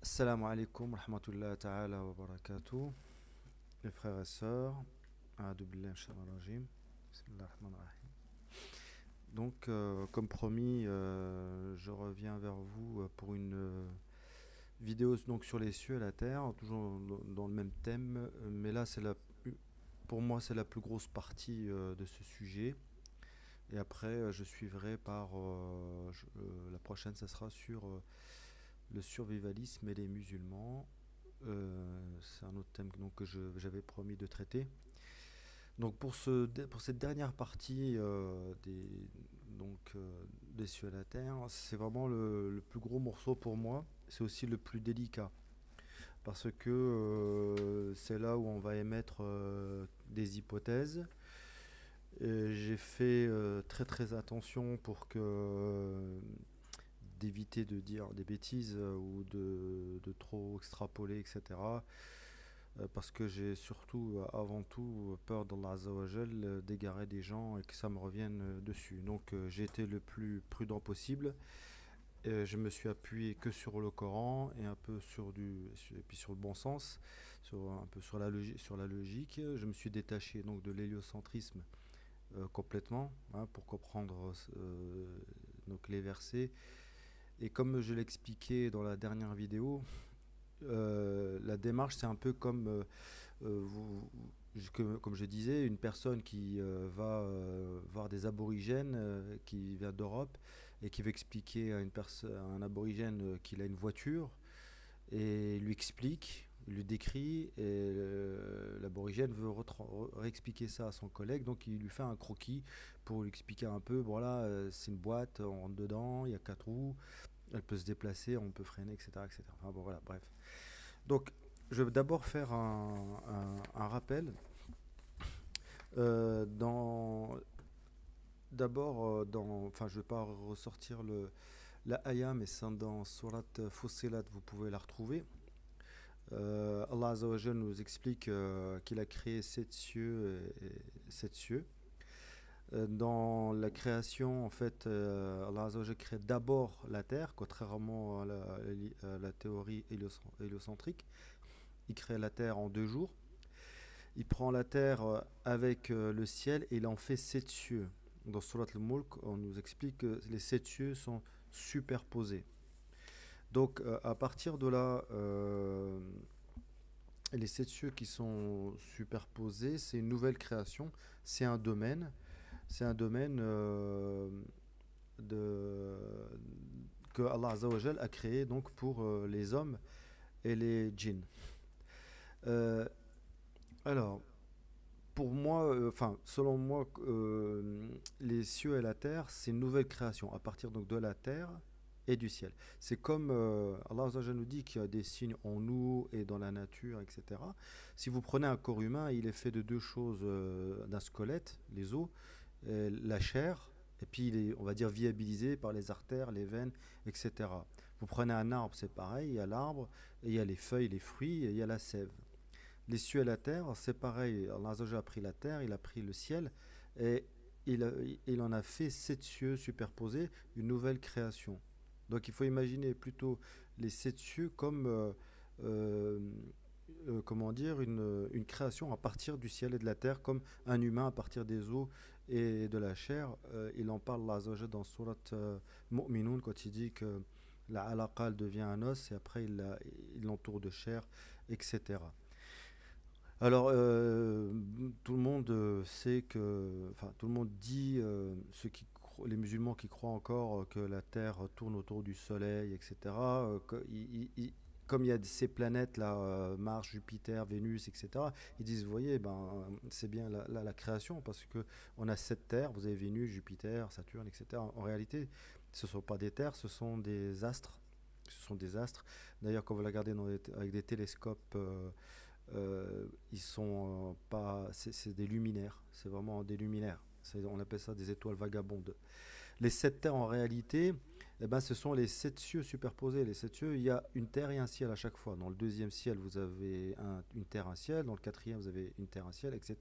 Salam alaikum wa rahmatullahi ta'ala wa barakatuh. Les frères et sœurs, A'udhu billahi minash shaitanir rajim. Bismillahir rahmanir rahim. Donc, comme promis, je reviens vers vous pour une vidéo donc, sur les cieux et la terre, toujours dans le même thème, mais là, pour moi, c'est la plus grosse partie de ce sujet. Et après, je suivrai par la prochaine, ça sera sur le survivalisme et les musulmans. C'est un autre thème donc, que j'avais promis de traiter. Donc pour cette dernière partie des cieux à la terre, c'est vraiment le plus gros morceau pour moi. C'est aussi le plus délicat parce que c'est là où on va émettre des hypothèses. J'ai fait très très attention pour que d'éviter de dire des bêtises ou de trop extrapoler, etc. Parce que j'ai surtout, avant tout, peur d'Allah Azzawajal d'égarer des gens et que ça me revienne dessus. Donc j'ai été le plus prudent possible. Je me suis appuyé que sur le Coran et un peu et puis sur le bon sens, un peu sur la logique. Je me suis détaché donc de l'héliocentrisme complètement, hein, pour comprendre donc les versets. Et comme je l'expliquais dans la dernière vidéo, la démarche, c'est un peu comme, comme je disais, une personne qui va voir des aborigènes qui vient d'Europe et qui veut expliquer à un aborigène qu'il a une voiture et lui explique, lui décrit, et l'aborigène veut réexpliquer ça à son collègue, donc il lui fait un croquis pour lui expliquer un peu, voilà, c'est une boîte, on rentre dedans, il y a 4 roues, elle peut se déplacer, on peut freiner, etc. etc. Enfin bon, voilà, bref. Donc, je vais d'abord faire un rappel. Euh, dans, enfin, je ne vais pas ressortir la ayah, mais c'est dans Surat Fussilat, vous pouvez la retrouver. Allah Azza wa Jalla nous explique qu'il a créé 7 cieux et 7 cieux. Dans la création, en fait, Allah Azza wa Jalla crée d'abord la terre, contrairement à la théorie héliocentrique. Il crée la terre en 2 jours. Il prend la terre avec le ciel et il en fait 7 cieux. Dans Surat al-Mulk, on nous explique que les 7 cieux sont superposés. Donc, à partir de là, les 7 cieux qui sont superposés, c'est une nouvelle création, c'est un domaine. C'est un domaine de, que Allah Azza wa Jal a créé donc pour les hommes et les djinns. Euh, alors, pour moi, enfin, selon moi, les cieux et la terre, c'est une nouvelle création à partir donc de la terre et du ciel. C'est comme Allah Azza wa Jal nous dit qu'il y a des signes en nous et dans la nature, etc. Si vous prenez un corps humain, il est fait de 2 choses, d'un squelette, les os, la chair, et puis il est, on va dire, viabilisé par les artères, les veines, etc. Vous prenez un arbre, c'est pareil, il y a l'arbre, et il y a les feuilles, les fruits, et il y a la sève. Les cieux et la terre, c'est pareil. Allah Azza wa Jalla a pris la terre, il a pris le ciel, et il en a fait 7 cieux superposés, une nouvelle création. Donc il faut imaginer plutôt les 7 cieux comme, euh, comment dire, une création à partir du ciel et de la terre, comme un humain à partir des os et de la chair. Il en parle là, dans Surat Mu'minun, quand il dit que la alaqa elle devient un os et après il l'entoure de chair, etc. Alors, tout le monde sait que, enfin, tout le monde dit, les musulmans qui croient encore que la Terre tourne autour du Soleil, etc., comme il y a ces planètes-là, Mars, Jupiter, Vénus, etc., ils disent, vous voyez, ben, c'est bien la création, parce que on a 7 terres, vous avez Vénus, Jupiter, Saturne, etc. En réalité, ce ne sont pas des terres, ce sont des astres. Ce sont des astres. D'ailleurs, quand vous la regardez avec des télescopes, ils sont pas. C'est des luminaires. C'est vraiment des luminaires. On appelle ça des étoiles vagabondes. Les 7 terres, en réalité, eh ben, ce sont les 7 cieux superposés. Les 7 cieux, il y a une terre et un ciel à chaque fois. Dans le deuxième ciel, vous avez une terre, un ciel. Dans le quatrième, vous avez une terre, un ciel, etc.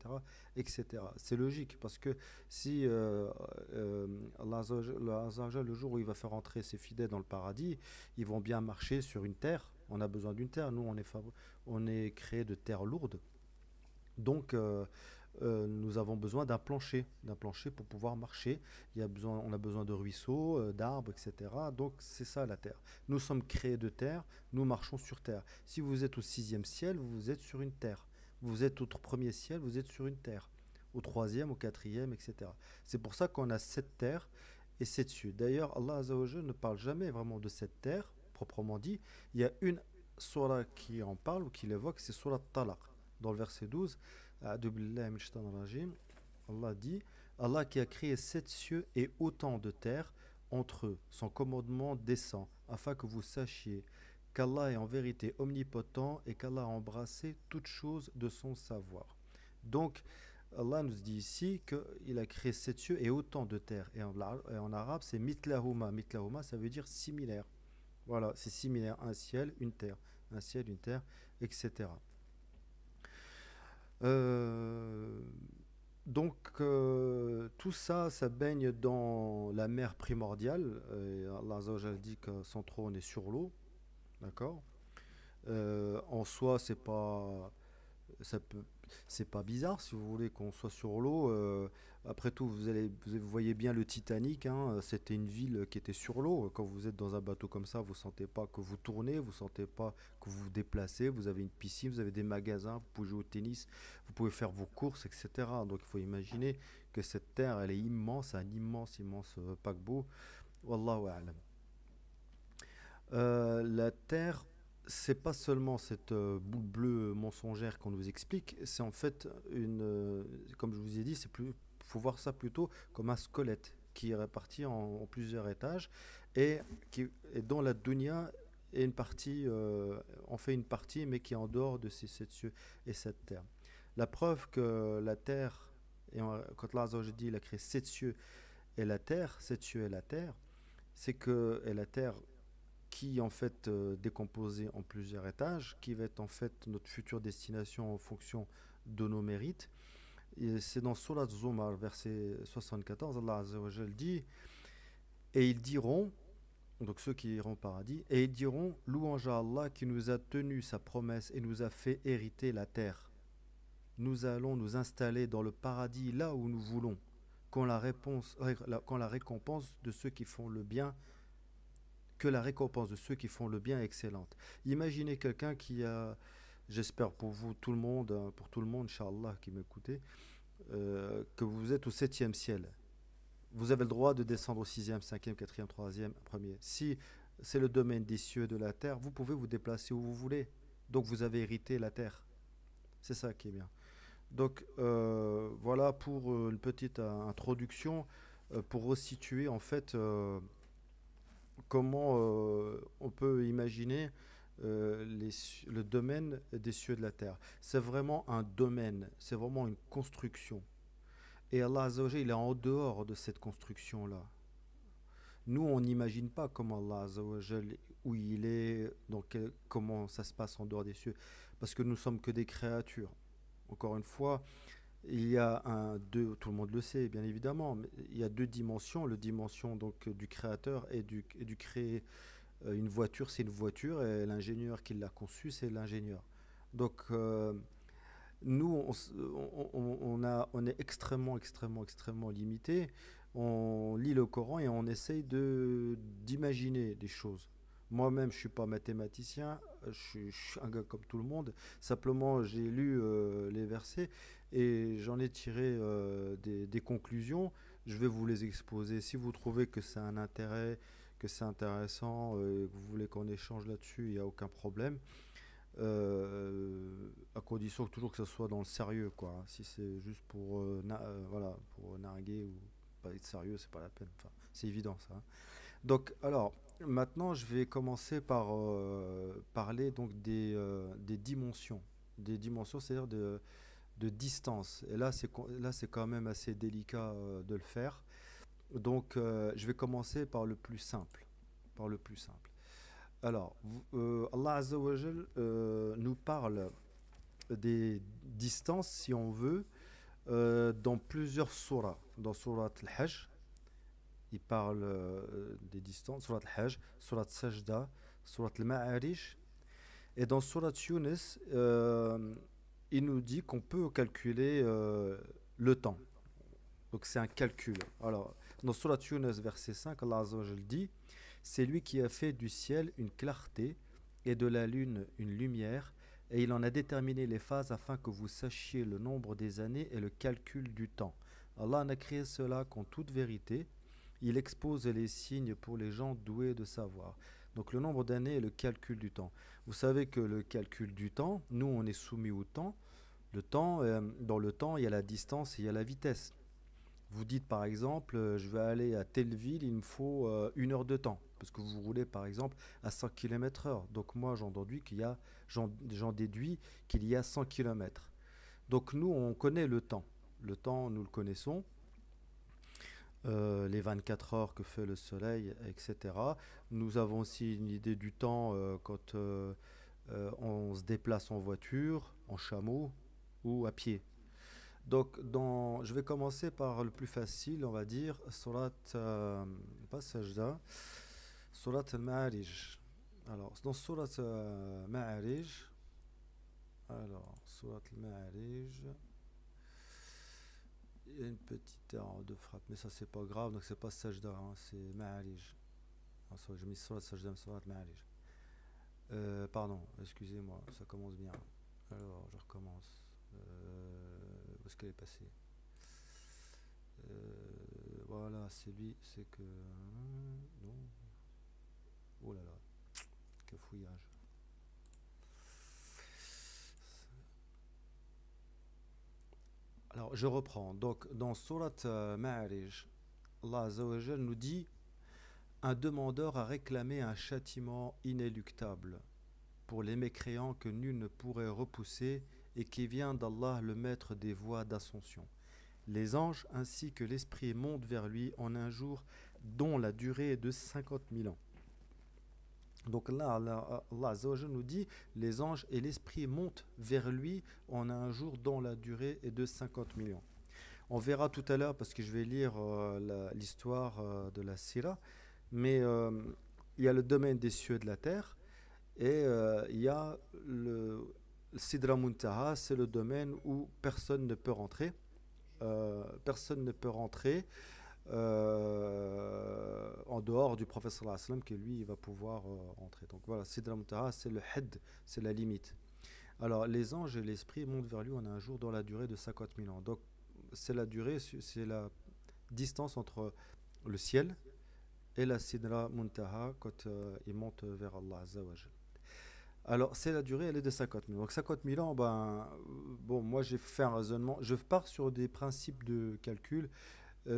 etc. C'est logique parce que si Allah Azza wa Jalla, le jour où il va faire entrer ses fidèles dans le paradis, ils vont bien marcher sur une terre On a besoin d'une terre. Nous, on est créé de terre lourde. Donc, nous avons besoin d'un plancher pour pouvoir marcher. On a besoin de ruisseaux, d'arbres, etc. Donc, c'est ça la terre. Nous sommes créés de terre, nous marchons sur terre. Si vous êtes au sixième ciel, vous êtes sur une terre. Vous êtes au premier ciel, vous êtes sur une terre. Au troisième, au quatrième, etc. C'est pour ça qu'on a sept terres et sept cieux. D'ailleurs, Allah Azza wa Jalla ne parle jamais vraiment de cette terre, proprement dit. Il y a une surah qui en parle ou qui l'évoque, c'est surah Talaq. Dans le verset 12, A'udhu billahi minash shaitanir rajim, Allah dit Allah qui a créé sept cieux et autant de terres entre eux, son commandement descend, afin que vous sachiez qu'Allah est en vérité omnipotent et qu'Allah a embrassé toutes choses de son savoir. Donc, Allah nous dit ici qu'il a créé sept cieux et autant de terres. Et en arabe, c'est mitlahuma. Mitlahuma, ça veut dire similaire. Voilà, c'est similaire. Un ciel, une terre. Un ciel, une terre, etc. Euh, tout ça, ça baigne dans la mer primordiale. Et Allah Azza wa Jalla dit que son trône est sur l'eau. D'accord. En soi, ça peut, c'est pas bizarre si vous voulez qu'on soit sur l'eau. Après tout, vous voyez bien le Titanic, hein, c'était une ville qui était sur l'eau. Quand vous êtes dans un bateau comme ça, vous sentez pas que vous tournez, vous sentez pas que vous vous déplacez. Vous avez une piscine, vous avez des magasins, vous pouvez jouer au tennis, vous pouvez faire vos courses, etc. Donc il faut imaginer que cette terre, elle est immense, un immense, immense paquebot. Wallahu a'lam. La Terre, c'est pas seulement cette boule bleue mensongère qu'on nous explique, c'est en fait comme je vous ai dit, faut voir ça plutôt comme un squelette qui est réparti en plusieurs étages et et dont la dunya est une partie, en fait une partie, mais qui est en dehors de ces sept cieux et cette terre. La preuve que la Terre, quand Allah Azza wa Jalla dit il a créé sept cieux et la terre, sept cieux et la terre, c'est que et la terre qui en fait décomposé en plusieurs étages, qui va être en fait notre future destination en fonction de nos mérites. Et c'est dans Surat Zumar, verset 74, Allah Azza wa Jal dit, et ils diront, donc ceux qui iront au paradis, et ils diront, louange à Allah qui nous a tenu sa promesse et nous a fait hériter la terre. Nous allons nous installer dans le paradis là où nous voulons, quand la récompense de ceux qui font le bien que la récompense de ceux qui font le bien est excellente. Imaginez quelqu'un qui a, j'espère pour vous, tout le monde, hein, pour tout le monde, Inch'Allah, qui m'écoutez, que vous êtes au septième ciel. Vous avez le droit de descendre au sixième, cinquième, quatrième, troisième, premier. Si c'est le domaine des cieux, de la terre, vous pouvez vous déplacer où vous voulez. Donc vous avez hérité la terre. C'est ça qui est bien. Donc voilà pour une petite introduction, pour resituer en fait comment on peut imaginer le domaine des cieux et de la terre. C'est vraiment un domaine, c'est vraiment une construction. Et Allah Azza wa Jalla, il est en dehors de cette construction-là. Nous, on n'imagine pas comment Allah Azza wa Jalla, où il est, comment ça se passe en dehors des cieux. Parce que nous sommes que des créatures. Encore une fois, il y a tout le monde le sait bien évidemment, mais il y a deux dimensions, le dimension donc du créateur et du créé. Une voiture, c'est une voiture et l'ingénieur qui l'a conçue, c'est l'ingénieur. Donc nous, on est extrêmement, extrêmement, extrêmement limité. On lit le Coran et on essaye d'imaginer des choses. Moi-même, je suis pas mathématicien, je suis un gars comme tout le monde. Simplement, j'ai lu les versets et j'en ai tiré des conclusions. Je vais vous les exposer. Si vous trouvez que c'est un intérêt, que c'est intéressant et que vous voulez qu'on échange là-dessus, il n'y a aucun problème. À condition que toujours que ce soit dans le sérieux, quoi. Si c'est juste pour, voilà, pour narguer ou pas être sérieux, c'est pas la peine. Enfin, c'est évident ça, hein. Donc, alors, maintenant, je vais commencer par parler donc des dimensions. Des dimensions, c'est-à-dire de distance. Et là, c'est quand même assez délicat de le faire. Donc, je vais commencer par le plus simple. Par le plus simple. Alors, Allah Azza wa Jal nous parle des distances, si on veut, dans plusieurs surahs. Dans surat Al-Hajj, il parle des distances. Surat Al-Hajj, surat Sajda, surat Al-Ma'arij. Et dans Surat Yunus, il nous dit qu'on peut calculer le temps. Donc c'est un calcul. Alors, dans Surat Yunus, verset 5, Allah Azza wa Jal dit, c'est lui qui a fait du ciel une clarté et de la lune une lumière, et il en a déterminé les phases afin que vous sachiez le nombre des années et le calcul du temps. Allah en a créé cela qu'en toute vérité, il expose les signes pour les gens doués de savoir. Donc le nombre d'années et le calcul du temps. Vous savez que le calcul du temps, nous on est soumis au temps. Le temps, dans le temps, il y a la distance et il y a la vitesse. Vous dites par exemple, je vais aller à telle ville, il me faut 1 heure de temps. Parce que vous roulez par exemple à 100 km/h. Donc moi j'en déduis qu'il y a 100 km. Donc nous on connaît le temps. Le temps nous le connaissons. Les 24 heures que fait le soleil, etc. Nous avons aussi une idée du temps quand on se déplace en voiture, en chameau ou à pied. Donc, je vais commencer par le plus facile, on va dire, Surat, pas Sajda, Surat al-Ma'arij. Alors, dans Surat Ma'arij, Surat al-Ma'arij, il y a une petite erreur de frappe, mais ça c'est pas grave, donc c'est pas Sajda, hein, c'est Ma'arij. Ah, j'ai mis Surat Sajda, Surat Ma'arij. Pardon, excusez-moi, ça commence bien. Alors, je recommence. Où est-ce qu'elle est passée? Voilà, c'est lui, c'est que. Non. Oh là là, que fouillage. Alors, je reprends. Donc, dans Surat Ma'arij, Allah Azza wa Jal nous dit un demandeur a réclamé un châtiment inéluctable pour les mécréants que nul ne pourrait repousser et qui vient d'Allah le maître des voies d'ascension. Les anges ainsi que l'esprit montent vers lui en un jour dont la durée est de 50 000 ans. Donc là, Allah Azza wa Jal nous dit les anges et l'esprit montent vers lui en un jour dont la durée est de 50 000 ans. On verra tout à l'heure parce que je vais lire l'histoire de la Sira, mais il y a le domaine des cieux et de la terre et il y a le Sidra Muntaha, c'est le domaine où personne ne peut rentrer. Personne ne peut rentrer en dehors du prophète sallallahu alayhi wa sallam que lui il va pouvoir rentrer. Donc voilà, Sidra Muntaha c'est le Hadd, c'est la limite. Alors les anges et l'esprit montent vers lui en un jour dans la durée de 50 000 ans. Donc c'est la durée, c'est la distance entre le ciel et la Sidra Muntaha quand il monte vers Allah Azza wa Jal. Alors, c'est la durée, elle est de 50 000. Donc, 50 000 ans, ben, bon, moi j'ai fait un raisonnement. Je pars sur des principes de calcul.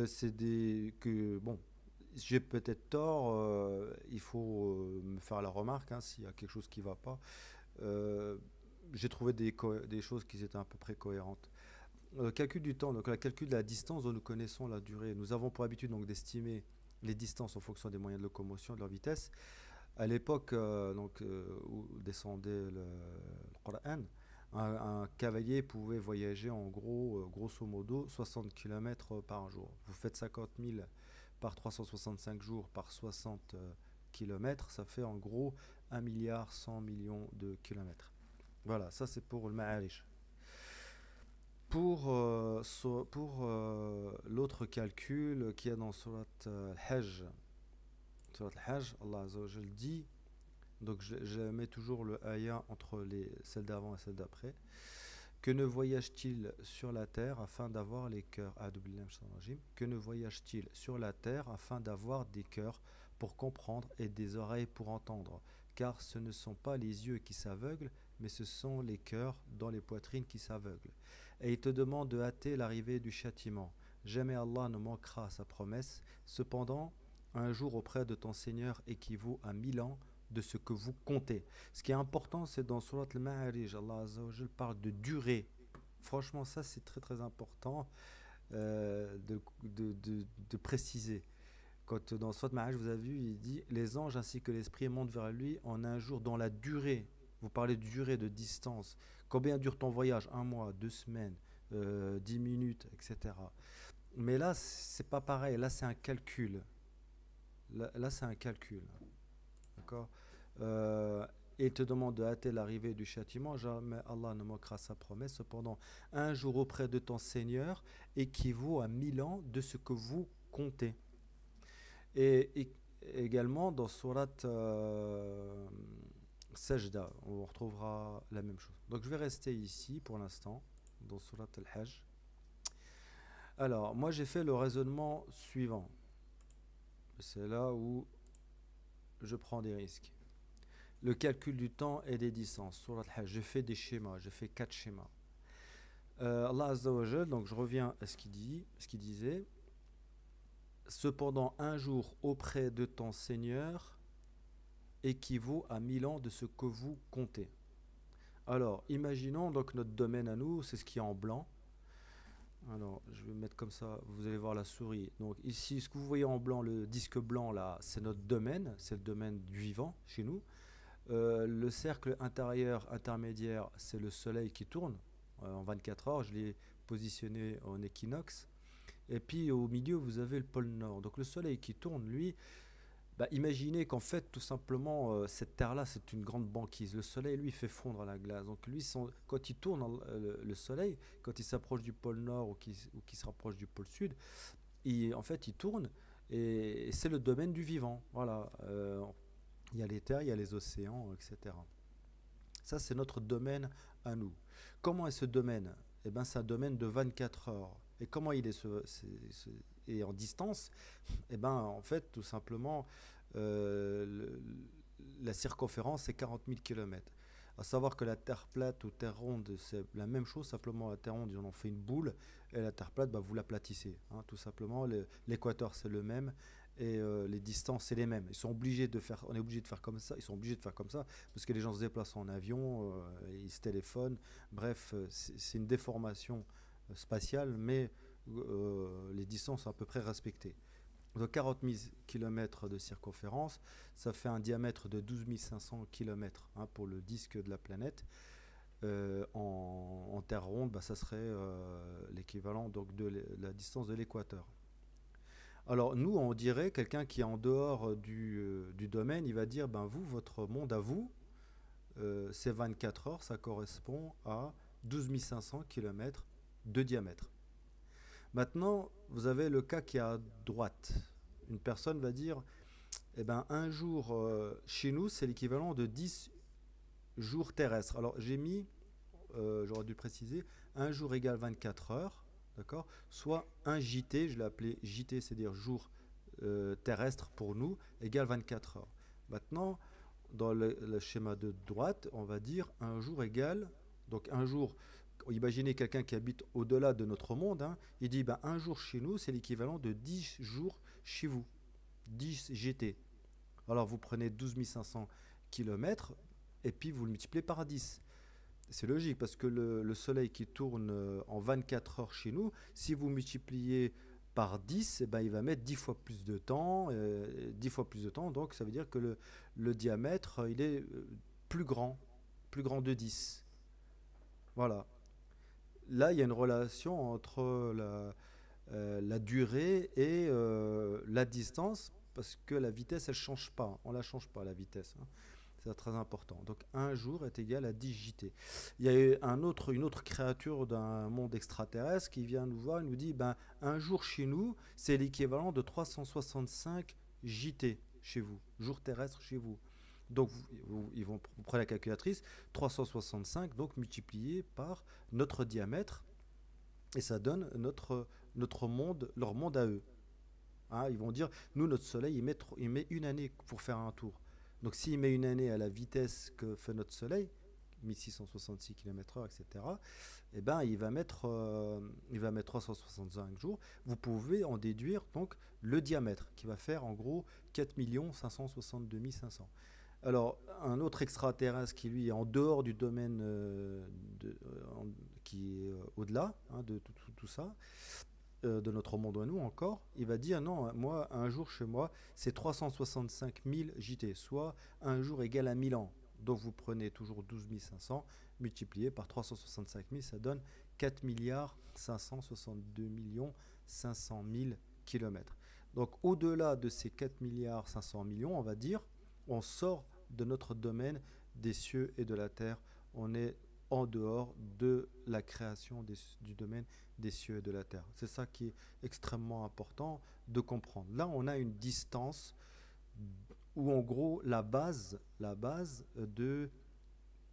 C'est des. Bon, j'ai peut-être tort. Il faut me faire la remarque hein, s'il y a quelque chose qui ne va pas. Euh, j'ai trouvé des choses qui étaient à peu près cohérentes. Calcul du temps, donc le calcul de la distance dont nous connaissons la durée. Nous avons pour habitude donc d'estimer les distances en fonction des moyens de locomotion, de leur vitesse. À l'époque où descendait le Coran, un cavalier pouvait voyager en gros, grosso modo, 60 km par jour. Vous faites 50 000 par 365 jours par 60 km, ça fait en gros 1,1 milliard de kilomètres. Voilà, ça c'est pour le Ma'arish. Pour l'autre calcul qui est dans Surat Al-Hajj, Allah Azza wa Jal dit, donc je mets toujours le ayah entre celles d'avant et celles d'après, que ne voyage-t-il sur la terre afin d'avoir les cœurs, que ne voyage-t-il sur la terre afin d'avoir des cœurs pour comprendre et des oreilles pour entendre, car ce ne sont pas les yeux qui s'aveuglent, mais ce sont les cœurs dans les poitrines qui s'aveuglent. Et il te demande de hâter l'arrivée du châtiment. Jamais Allah ne manquera à sa promesse. Cependant, un jour auprès de ton Seigneur équivaut à 1000 ans de ce que vous comptez. Ce qui est important, c'est dans Surat Al-Ma'arij, Allah Azza wa Jal parle de durée. Franchement, ça c'est très très important de préciser. Quand dans Surat Al-Ma'arij, vous avez vu, il dit les anges ainsi que l'esprit montent vers lui en un jour dans la durée. Vous parlez de durée, de distance. Combien dure ton voyage? 1 mois, 2 semaines, 10 minutes, etc. Mais là, c'est pas pareil. Là, c'est un calcul. Là c'est un calcul. D'accord. et il te demande de hâter l'arrivée du châtiment, jamais Allah ne manquera sa promesse. Cependant, un jour auprès de ton Seigneur équivaut à 1000 ans de ce que vous comptez. Et également dans Surat Sajda, on retrouvera la même chose. Donc je vais rester ici pour l'instant, dans Surat Al-Hajj. Alors, moi j'ai fait le raisonnement suivant. C'est là où je prends des risques. Le calcul du temps et des distances. Surat Al-Hajj, j'ai fait des schémas, j'ai fait 4 schémas. Allah Azza wa Jal, donc je reviens à ce qu'il dit, ce qu'il disait. Cependant, un jour auprès de ton Seigneur équivaut à 1000 ans de ce que vous comptez. Alors, imaginons donc notre domaine à nous, c'est ce qui est en blanc. Alors, je vais mettre comme ça, vous allez voir la souris. Donc ici, ce que vous voyez en blanc, le disque blanc là, c'est notre domaine, c'est le domaine du vivant chez nous. Le cercle intérieur intermédiaire, c'est le soleil qui tourne en 24 heures. Je l'ai positionné en équinoxe. Et puis au milieu, vous avez le pôle Nord. Donc le soleil qui tourne, lui, bah, imaginez qu'en fait, tout simplement, cette terre-là, c'est une grande banquise. Le soleil, lui, fait fondre la glace. Donc lui, quand il tourne, le soleil, quand il s'approche du pôle Nord ou qu'il se rapproche du pôle Sud, en fait, il tourne et c'est le domaine du vivant. Voilà. Il y a les terres, il y a les océans, etc. Ça, c'est notre domaine à nous. Comment est ce domaine? Eh bien, c'est un domaine de 24 heures. Et comment il est, et en distance? Eh bien, en fait, tout simplement, euh, le- la circonférence, c'est 40 000 km. À savoir que la Terre plate ou Terre ronde, c'est la même chose, simplement la Terre ronde, ils en ont fait une boule, et la Terre plate, bah, vous l'aplatissez. Hein, tout simplement, l'équateur, c'est le même, et les distances, c'est les mêmes. Ils sont obligés de faire, on est obligé de faire comme ça, ils sont obligés de faire comme ça, parce que les gens se déplacent en avion, ils se téléphonent, bref, c'est une déformation spatiale, mais les distances sont à peu près respectées. Donc 40 000 km de circonférence, ça fait un diamètre de 12 500 km hein, pour le disque de la planète. En terre ronde, bah, ça serait l'équivalent donc de la distance de l'équateur. Alors nous, on dirait, quelqu'un qui est en dehors du domaine, il va dire, ben vous, votre monde à vous, c'est 24 heures, ça correspond à 12 500 km de diamètre. Maintenant, vous avez le cas qui est à droite. Une personne va dire, eh ben, un jour chez nous, c'est l'équivalent de 10 jours terrestres. Alors j'ai mis, j'aurais dû préciser, un jour égale 24 heures, d'accord? Soit un JT, je l'ai appelé JT, c'est-à-dire jour terrestre pour nous, égale 24 heures. Maintenant, dans le schéma de droite, on va dire un jour égale, donc un jour, imaginez quelqu'un qui habite au-delà de notre monde, hein, il dit ben, un jour chez nous, c'est l'équivalent de 10 jours chez vous, 10 GT. Alors vous prenez 12 500 km et puis vous le multipliez par 10. C'est logique parce que le soleil qui tourne en 24 heures chez nous, si vous multipliez par 10, eh ben, il va mettre 10 fois plus de temps, 10 fois plus de temps, donc ça veut dire que le diamètre, il est plus grand de 10. Voilà. Là, il y a une relation entre la durée et la distance, parce que la vitesse, elle ne change pas. On ne la change pas, la vitesse. Hein. C'est très important. Donc, un jour est égal à 10 JT. Il y a une autre créature d'un monde extraterrestre qui vient nous voir et nous dit, ben, un jour chez nous, c'est l'équivalent de 365 JT chez vous, jour terrestre chez vous. Donc, vous prenez la calculatrice, 365, donc multiplié par notre diamètre, et ça donne notre monde, leur monde à eux. Hein, ils vont dire, nous, notre Soleil, il met une année pour faire un tour. Donc s'il met une année à la vitesse que fait notre Soleil, 1666 km/h, etc., eh ben, il va mettre 365 jours. Vous pouvez en déduire donc le diamètre, qui va faire en gros 4 562 500. Alors, un autre extraterrestre qui, lui, est en dehors du domaine qui est au-delà hein, de tout ça, de notre monde à nous encore, il va dire non, moi, un jour chez moi, c'est 365 000 JT, soit un jour égal à 1000 ans. Donc vous prenez toujours 12 500 multiplié par 365 000, ça donne 4 562 500 000 kilomètres. Donc au-delà de ces 4 500 000 on va dire, on sort de notre domaine des cieux et de la terre. On est en dehors de la création du domaine des cieux et de la terre. C'est ça qui est extrêmement important de comprendre. Là, on a une distance où en gros la base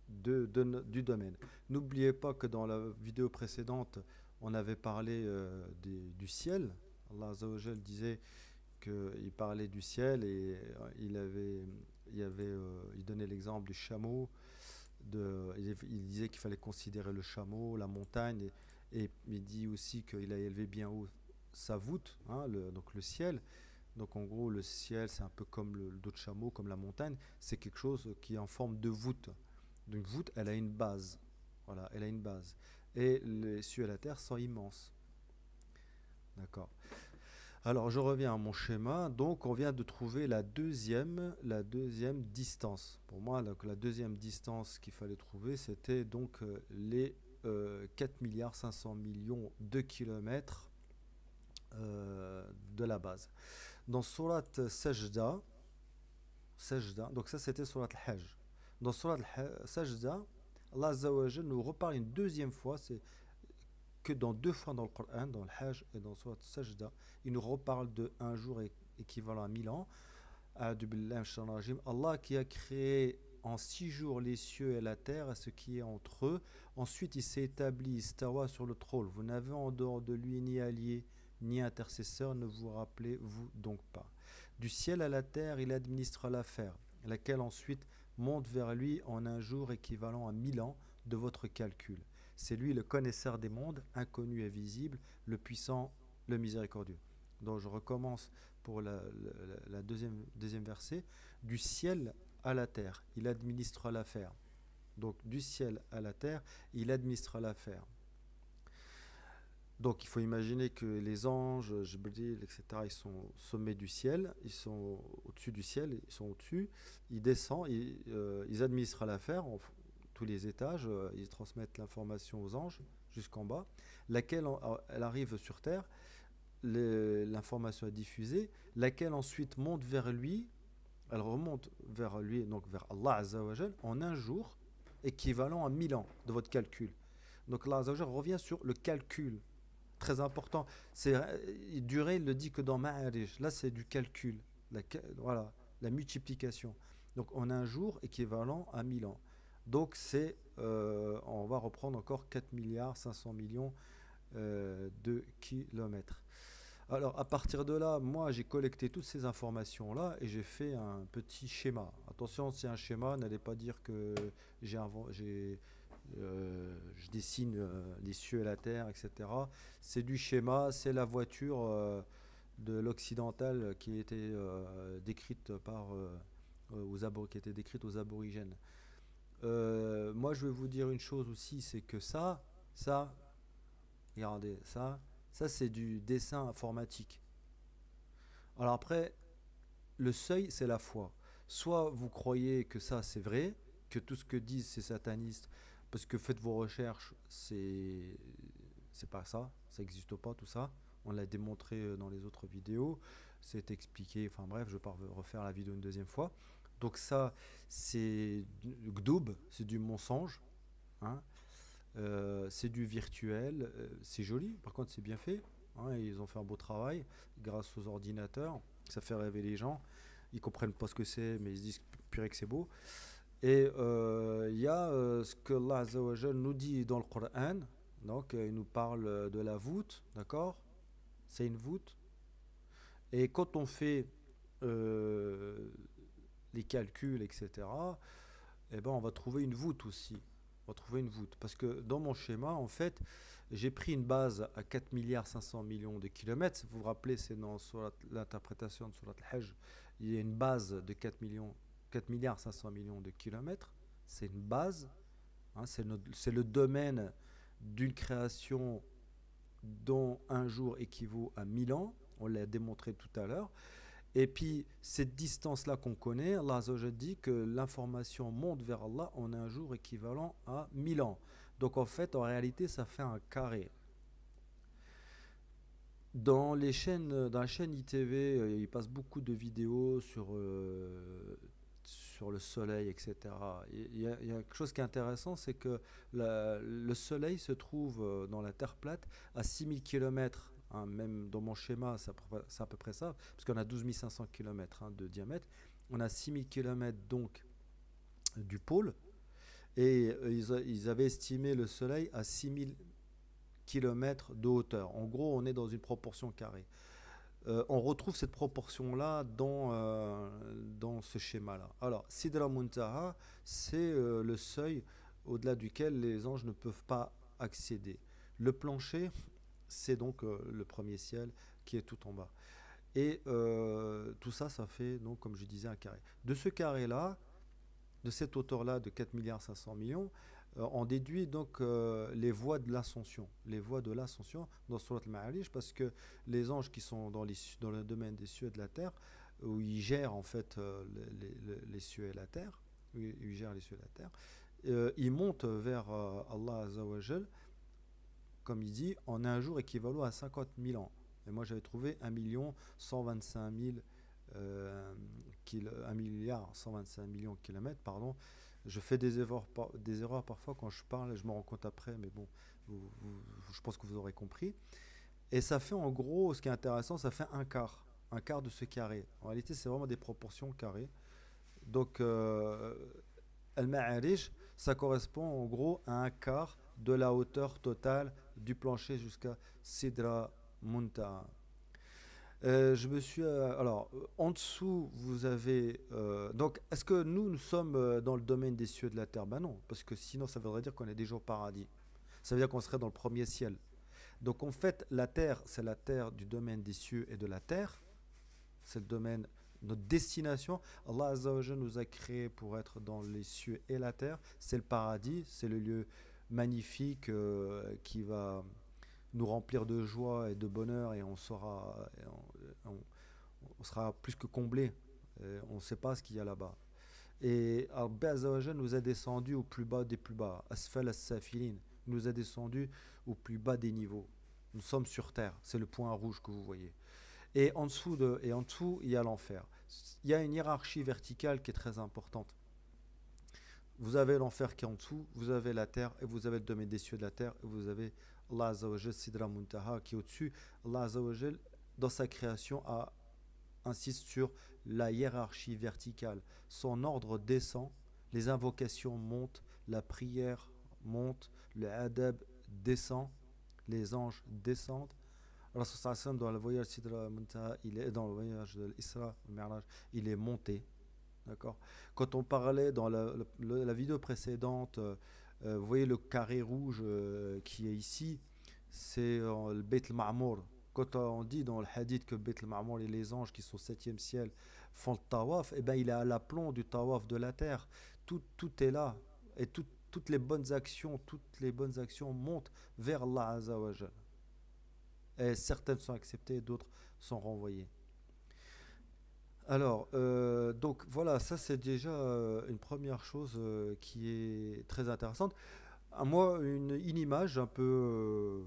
du domaine. N'oubliez pas que dans la vidéo précédente, on avait parlé du ciel. Allah Azza wa Jal disait qu'il parlait du ciel et il donnait l'exemple du chameau. Il disait qu'il fallait considérer le chameau, la montagne, et il dit aussi qu'il a élevé bien haut sa voûte, hein, donc le ciel. Donc en gros, le ciel, c'est un peu comme le dos de chameau, comme la montagne. C'est quelque chose qui est en forme de voûte. Une voûte, elle a une base. Voilà, elle a une base. Et les cieux et la terre sont immenses. D'accord. Alors, je reviens à mon schéma. Donc, on vient de trouver la deuxième distance. Pour moi, la deuxième distance qu'il fallait trouver, c'était donc les 4 milliards 500 millions de kilomètres de la base. Dans Surat Sajda, donc ça c'était Surat Al-Hajj. Dans Surat Sajda, Allah Azza wa Jal nous reparle une deuxième fois, c'est que dans deux fois dans le Coran, dans le Hajj et dans Surat Sajda, il nous reparle de un jour équivalent à 1000 ans. A'udhu billahi minash shaitanir rajim. Allah qui a créé en 6 jours les cieux et la terre et ce qui est entre eux. Ensuite, il s'est établi, istawa sur le trône. Vous n'avez en dehors de lui ni allié, ni intercesseur, ne vous rappelez-vous donc pas. Du ciel à la terre, il administre l'affaire, laquelle ensuite monte vers lui en un jour équivalent à 1000 ans de votre calcul. C'est lui le connaisseur des mondes, inconnu et visible, le puissant, le miséricordieux. Donc je recommence pour la deuxième verset. Du ciel à la terre, il administre l'affaire. Donc du ciel à la terre, il administre l'affaire. Donc il faut imaginer que les anges, Jibril, etc., ils sont au sommet du ciel, ils sont au-dessus du ciel, ils sont au-dessus, ils descendent, ils administrent l'affaire, tous les étages, ils transmettent l'information aux anges jusqu'en bas, laquelle elle arrive sur terre, l'information est diffusée, laquelle ensuite monte vers lui, elle remonte vers lui, donc vers Allah Azza wa Jal, en un jour, équivalent à 1000 ans de votre calcul. Donc Allah Azza wa Jal revient sur le calcul. Très important. Durée, il le dit que dans Ma'arij. Là, c'est du calcul. Voilà, la multiplication. Donc, en un jour équivalent à 1000 ans. Donc, on va reprendre encore 4 milliards 500 millions de kilomètres. Alors, à partir de là, moi, j'ai collecté toutes ces informations-là et j'ai fait un petit schéma. Attention, c'est un schéma, n'allez pas dire que je dessine les cieux et la terre, etc. C'est du schéma, c'est la voiture de l'occidental qui était décrite qui était décrite aux aborigènes. Moi, je vais vous dire une chose aussi, c'est que regardez, ça c'est du dessin informatique. Alors après, le seuil, c'est la foi. Soit vous croyez que ça c'est vrai, que tout ce que disent ces satanistes, parce que faites vos recherches, c'est pas ça, ça n'existe pas tout ça. On l'a démontré dans les autres vidéos, c'est expliqué, enfin bref, je ne vais pas refaire la vidéo une deuxième fois. Donc ça, c'est du gdoub, c'est du mensonge, hein. C'est du virtuel, c'est joli, par contre c'est bien fait, hein, ils ont fait un beau travail grâce aux ordinateurs, ça fait rêver les gens, ils comprennent pas ce que c'est, mais ils se disent purée que c'est beau. Et il y a ce que Allah Azza wa Jal nous dit dans le Coran. Donc il nous parle de la voûte, d'accord? C'est une voûte. Et quand on fait euh, les calculs, etc., eh ben, on va trouver une voûte aussi. On va trouver une voûte. Parce que dans mon schéma, en fait, j'ai pris une base à 4 milliards 500 millions de kilomètres. Si vous vous rappelez, c'est dans l'interprétation de Surat Al-Hajj. Il y a une base de 4 milliards 500 millions de kilomètres. C'est une base. Hein, c'est le domaine d'une création dont un jour équivaut à 1000 ans. On l'a démontré tout à l'heure. Et puis, cette distance-là qu'on connaît, Allah Azza wa Jalla dit que l'information monte vers Allah en un jour équivalent à 1000 ans. Donc, en fait, en réalité, ça fait un carré. Dans la chaîne ITV, il passe beaucoup de vidéos sur sur le Soleil, etc. Il y a quelque chose qui est intéressant, c'est que le Soleil se trouve dans la Terre plate à 6000 km. Même dans mon schéma, c'est à peu près ça, parce qu'on a 12 500 km de diamètre. On a 6000 km donc du pôle, et ils avaient estimé le Soleil à 6000 km de hauteur. En gros, on est dans une proportion carrée. On retrouve cette proportion-là dans ce schéma-là. Alors, Sidra Muntaha, c'est le seuil au-delà duquel les anges ne peuvent pas accéder. Le plancher, c'est donc le premier ciel qui est tout en bas. Et tout ça, ça fait, donc, comme je disais, un carré. De ce carré-là, de cette hauteur-là de 4 milliards 500 millions, on déduit donc les voies de l'ascension. Les voies de l'ascension dans Surat al-Ma'arij, parce que les anges qui sont dans le domaine des cieux et de la terre, où ils gèrent en fait les cieux et la terre, où ils gèrent les cieux et la terre, ils montent vers Allah Azzawajal, comme il dit, en un jour équivalent à 50 000 ans. Et moi j'avais trouvé 1 125 000 1 milliard 125 millions de kilomètres, pardon. Je fais des erreurs parfois quand je parle et je me rends compte après, mais bon, je pense que vous aurez compris. Et ça fait en gros, ce qui est intéressant, ça fait un quart de ce carré. En réalité, c'est vraiment des proportions carrées. Donc, Al-Ma'arij, ça correspond en gros à un quart de la hauteur totale du plancher jusqu'à Sidra Muntaha. Je me suis. Alors, en dessous, vous avez. Donc, est-ce que nous sommes dans le domaine des cieux et de la terre? Ben non, parce que sinon, ça voudrait dire qu'on est déjà au paradis. Ça veut dire qu'on serait dans le premier ciel. Donc, en fait, la terre, c'est la terre du domaine des cieux et de la terre. C'est le domaine, notre destination. Allah Azza wa Jalla nous a créés pour être dans les cieux et la terre. C'est le paradis, c'est le lieu magnifique qui va nous remplir de joie et de bonheur, et on sera plus que comblé. On ne sait pas ce qu'il y a là-bas. Et Allah Azzawajal nous a descendu au plus bas des plus bas. Asfal as-safilin nous a descendu au plus bas des niveaux. Nous sommes sur terre, c'est le point rouge que vous voyez. Et en dessous, il y a l'enfer. Il y a une hiérarchie verticale qui est très importante. Vous avez l'enfer qui est en dessous, vous avez la terre, et vous avez le domaine des cieux de la terre, et vous avez Allah Azzawajal Sidra Muntaha qui est au-dessus. Allah Azzawajal, dans sa création, insiste sur la hiérarchie verticale. Son ordre descend, les invocations montent, la prière monte, le adab descend, les anges descendent. Rasul dans le voyage Sidra Muntaha, il est dans le voyage de l'Isra, le Mi'raj, il est monté. D'accord. Quand on parlait dans la vidéo précédente, vous voyez le carré rouge qui est ici, c'est le Beit al-Ma'mour. Quand on dit dans le hadith que Beit al-Ma'mour et les anges qui sont au septième ciel font le tawaf, eh ben il est à l'aplomb du tawaf de la terre. Tout est là. Et toutes les bonnes actions montent vers Allah Azza wa Jal. Et certaines sont acceptées, d'autres sont renvoyées. Alors, donc voilà, ça c'est déjà une première chose qui est très intéressante. À moi, une image un peu,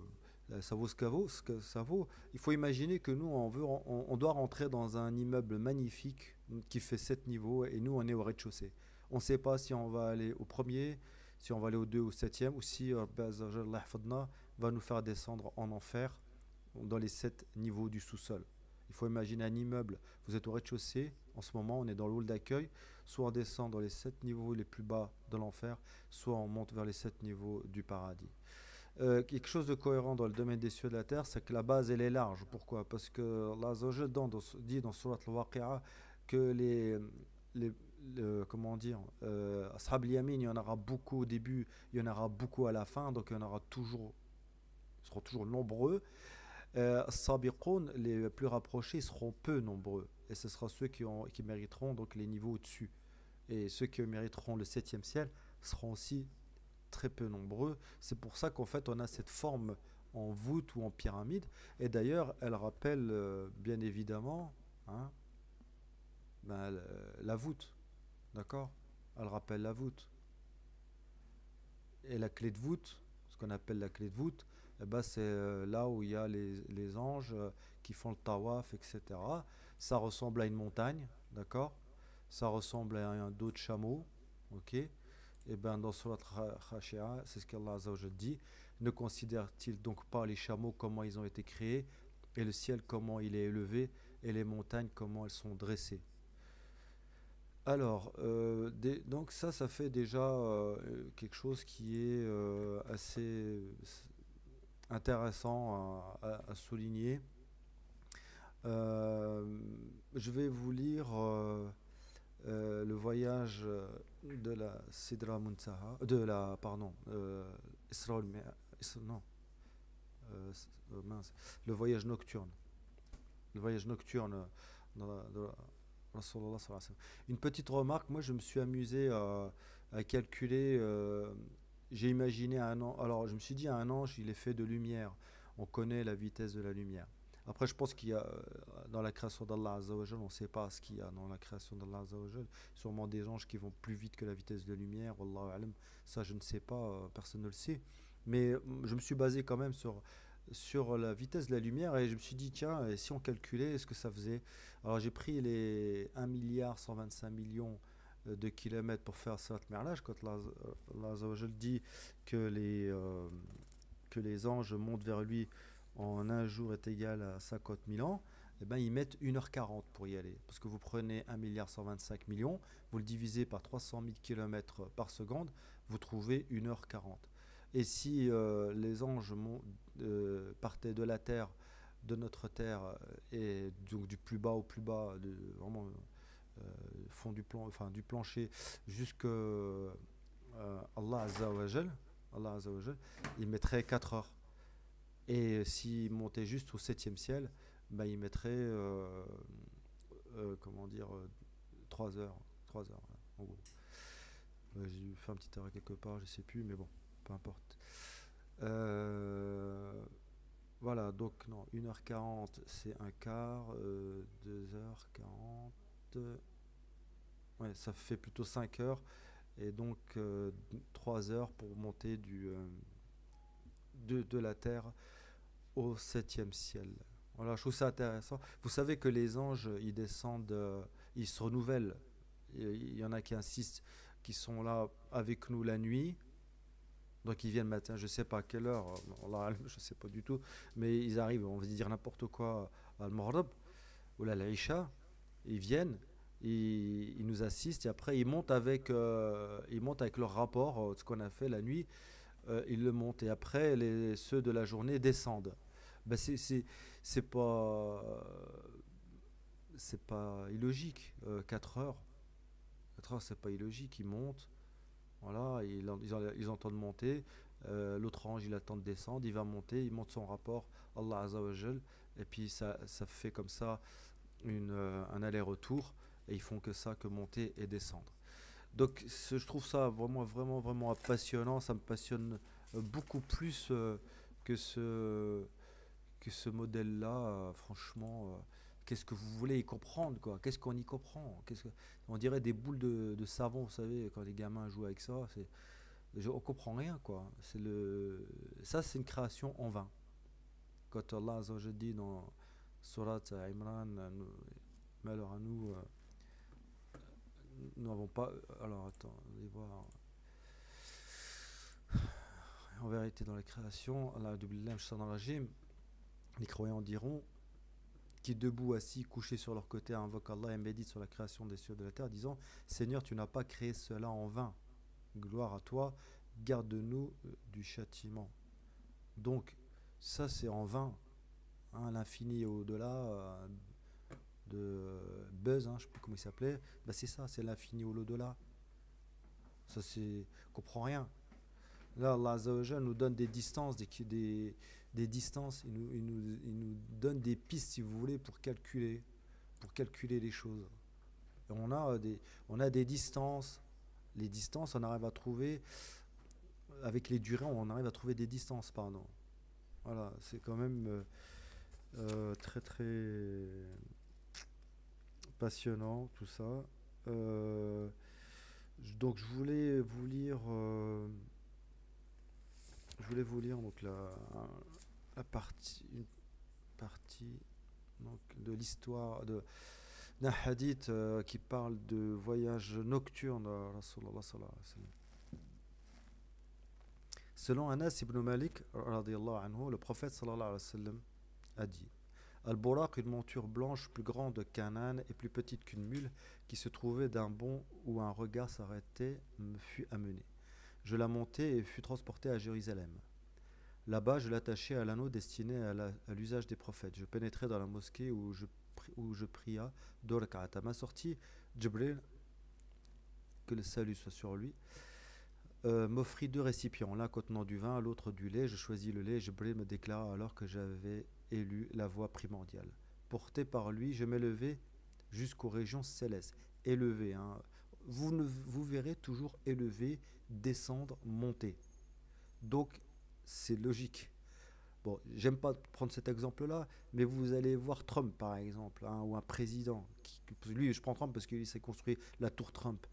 ça vaut ce que ça vaut. Il faut imaginer que nous, on doit rentrer dans un immeuble magnifique qui fait 7 niveaux, et nous, on est au rez-de-chaussée. On ne sait pas si on va aller au premier, si on va aller au 2 ou au septième, ou si Rabbi Azza wa Jalla va nous faire descendre en enfer dans les 7 niveaux du sous-sol. Il faut imaginer un immeuble, vous êtes au rez-de-chaussée, en ce moment on est dans le hall d'accueil, soit on descend dans les 7 niveaux les plus bas de l'enfer, soit on monte vers les 7 niveaux du paradis. Quelque chose de cohérent dans le domaine des cieux et de la terre, c'est que la base elle est large. Pourquoi? Parce que Allah dit dans Surat al-Waqi'a que comment dire, Ashab al-Yamin, il y en aura beaucoup au début, il y en aura beaucoup à la fin, donc il y en aura toujours, ils seront toujours nombreux. Sabiqoun, les plus rapprochés, seront peu nombreux. Et ce sera ceux qui mériteront donc les niveaux au-dessus. Et ceux qui mériteront le septième ciel seront aussi très peu nombreux. C'est pour ça qu'en fait on a cette forme en voûte ou en pyramide. Et d'ailleurs, elle rappelle bien évidemment hein, la voûte. D'accord. Elle rappelle la voûte. Et la clé de voûte, ce qu'on appelle la clé de voûte, eh ben c'est là où il y a les anges qui font le tawaf, etc. Ça ressemble à une montagne, d'accord. ça ressemble à un dos de chameau. Ok? Et bien dans Surat Khashia, c'est ce qu'Allah Azza wa Jal dit. Ne considère-t-il donc pas les chameaux comment ils ont été créés, et le ciel comment il est élevé, et les montagnes comment elles sont dressées. Alors, donc ça fait déjà quelque chose qui est assez intéressant à souligner. Euh, je vais vous lire le voyage de la Sidra Muntaha, de la, pardon, Isra non, mince, le voyage nocturne. Le voyage nocturne de Rasulullah sallallahu alayhi wa sallam. Une petite remarque, moi je me suis amusé à calculer, j'ai imaginé un ange, alors je me suis dit un ange il est fait de lumière, on connaît la vitesse de la lumière. Après je pense qu'il y a dans la création d'Allah Azza wa Jal, on ne sait pas ce qu'il y a dans la création d'Allah Azza wa Jal, sûrement des anges qui vont plus vite que la vitesse de la lumière, Wallahu alam, ça je ne sais pas, personne ne le sait. Mais je me suis basé quand même sur la vitesse de la lumière et je me suis dit tiens et si on calculait est-ce que ça faisait, alors j'ai pris les 1 milliard 125 millions de kilomètres pour faire Salat Mi'raj quand Allah Azza wa Jal dit que les anges montent vers lui en un jour est égal à 50 000 ans, et ben ils mettent 1h40 pour y aller parce que vous prenez 1 milliard 125 millions, vous le divisez par 300 000 kilomètres par seconde, vous trouvez 1h40. Et si les anges partaient de la Terre, de notre Terre, et donc du plus bas au plus bas, vraiment fond enfin, du plancher, jusqu'à Allah Azza wa Jal, Allah Azza wa Jal, il mettrait 4 heures. Et s'il montait juste au septième ciel, bah, il mettrait comment dire 3 heures. 3 heures, voilà, en gros. J'ai dû faire un petit arrêt quelque part, je sais plus, mais bon, peu importe. Euh, voilà, donc non, 1h40 c'est un quart, 2h40, ouais, ça fait plutôt 5 heures, et donc 3 heures pour monter de la Terre au septième ciel. Voilà, je trouve ça intéressant. Vous savez que les anges, ils descendent, ils se renouvellent. Il y en a qui insistent, qui sont là avec nous la nuit, donc ils viennent le matin, je sais pas à quelle heure, Allah, je sais pas du tout, mais ils arrivent, on va dire n'importe quoi, à Al-Maghrib ou à l'Aïcha, ils viennent, ils nous assistent et après ils montent avec leur rapport, ce qu'on a fait la nuit, ils le montent et après ceux de la journée descendent. Ben c'est pas c'est pas illogique. 4 heures, 4 heures c'est pas illogique, ils montent. Voilà, ils entendent monter. L'autre ange, il attend de descendre. Il va monter, il monte son rapport, Allah Azza wa Jal. Et puis ça fait comme ça un aller-retour. Et ils font que ça, que monter et descendre. Donc je trouve ça vraiment, vraiment, vraiment passionnant. Ça me passionne beaucoup plus que ce modèle-là. Franchement, qu'est-ce que vous voulez y comprendre, quoi? Qu'est-ce qu'on y comprend? On dirait des boules de savon, vous savez, quand les gamins jouent avec ça. On comprend rien, quoi. Ça, c'est une création en vain. Quand Allah Azza wa Jalla dit dans Surat Imran, malheur à nous, nous n'avons pas. Alors, attends, allez voir. En vérité, dans la création, Allah les croyants diront qui debout, assis, couchés sur leur côté, invoquent Allah et méditent sur la création des cieux et de la terre, disant Seigneur, tu n'as pas créé cela en vain. Gloire à toi, garde-nous du châtiment. Donc, ça c'est en vain. Hein, l'infini et au-delà de Buzz, hein, je ne sais plus comment il s'appelait, bah c'est ça, c'est l'infini ou l'au-delà. Ça c'est. On comprend rien. Là, Allah Azza wa Jalla nous donne des distances, des distances, il nous donne des pistes, si vous voulez, pour calculer les choses. Et on a des distances. Les distances, on arrive à trouver, avec les durées, on arrive à trouver des distances, pardon. Voilà, c'est quand même très très passionnant tout ça. Euh, donc je voulais vous lire donc une partie donc, de l'histoire d'un hadith qui parle de voyage nocturne de Rasulullah sallallahu alayhi wa sallam. Selon Anas ibn Malik, radiyallahu anhu, le prophète sallallahu alayhi wa sallam a dit: Al-Buraq, une monture blanche plus grande qu'un âne et plus petite qu'une mule, qui se trouvait d'un bond où un regard s'arrêtait, me fut amené. Je la montai et fus transporté à Jérusalem. Là-bas, je l'attachai à l'anneau destiné à l'usage des prophètes. Je pénétrai dans la mosquée où je pria 2 rak'at. À ma sortie, Jibril, que le salut soit sur lui, m'offrit 2 récipients, l'un contenant du vin, l'autre du lait. Je choisis le lait. Jibril me déclara alors que j'avais élu la voie primordiale. Porté par lui, je m'élevai jusqu'aux régions célestes. Élevé, hein. Vous verrez toujours élevé, descendre, monter. Donc, c'est logique. Bon, j'aime pas prendre cet exemple-là, mais vous allez voir Trump, par exemple, hein, ou un président. Lui, je prends Trump parce qu'il s'est construit la tour Trump.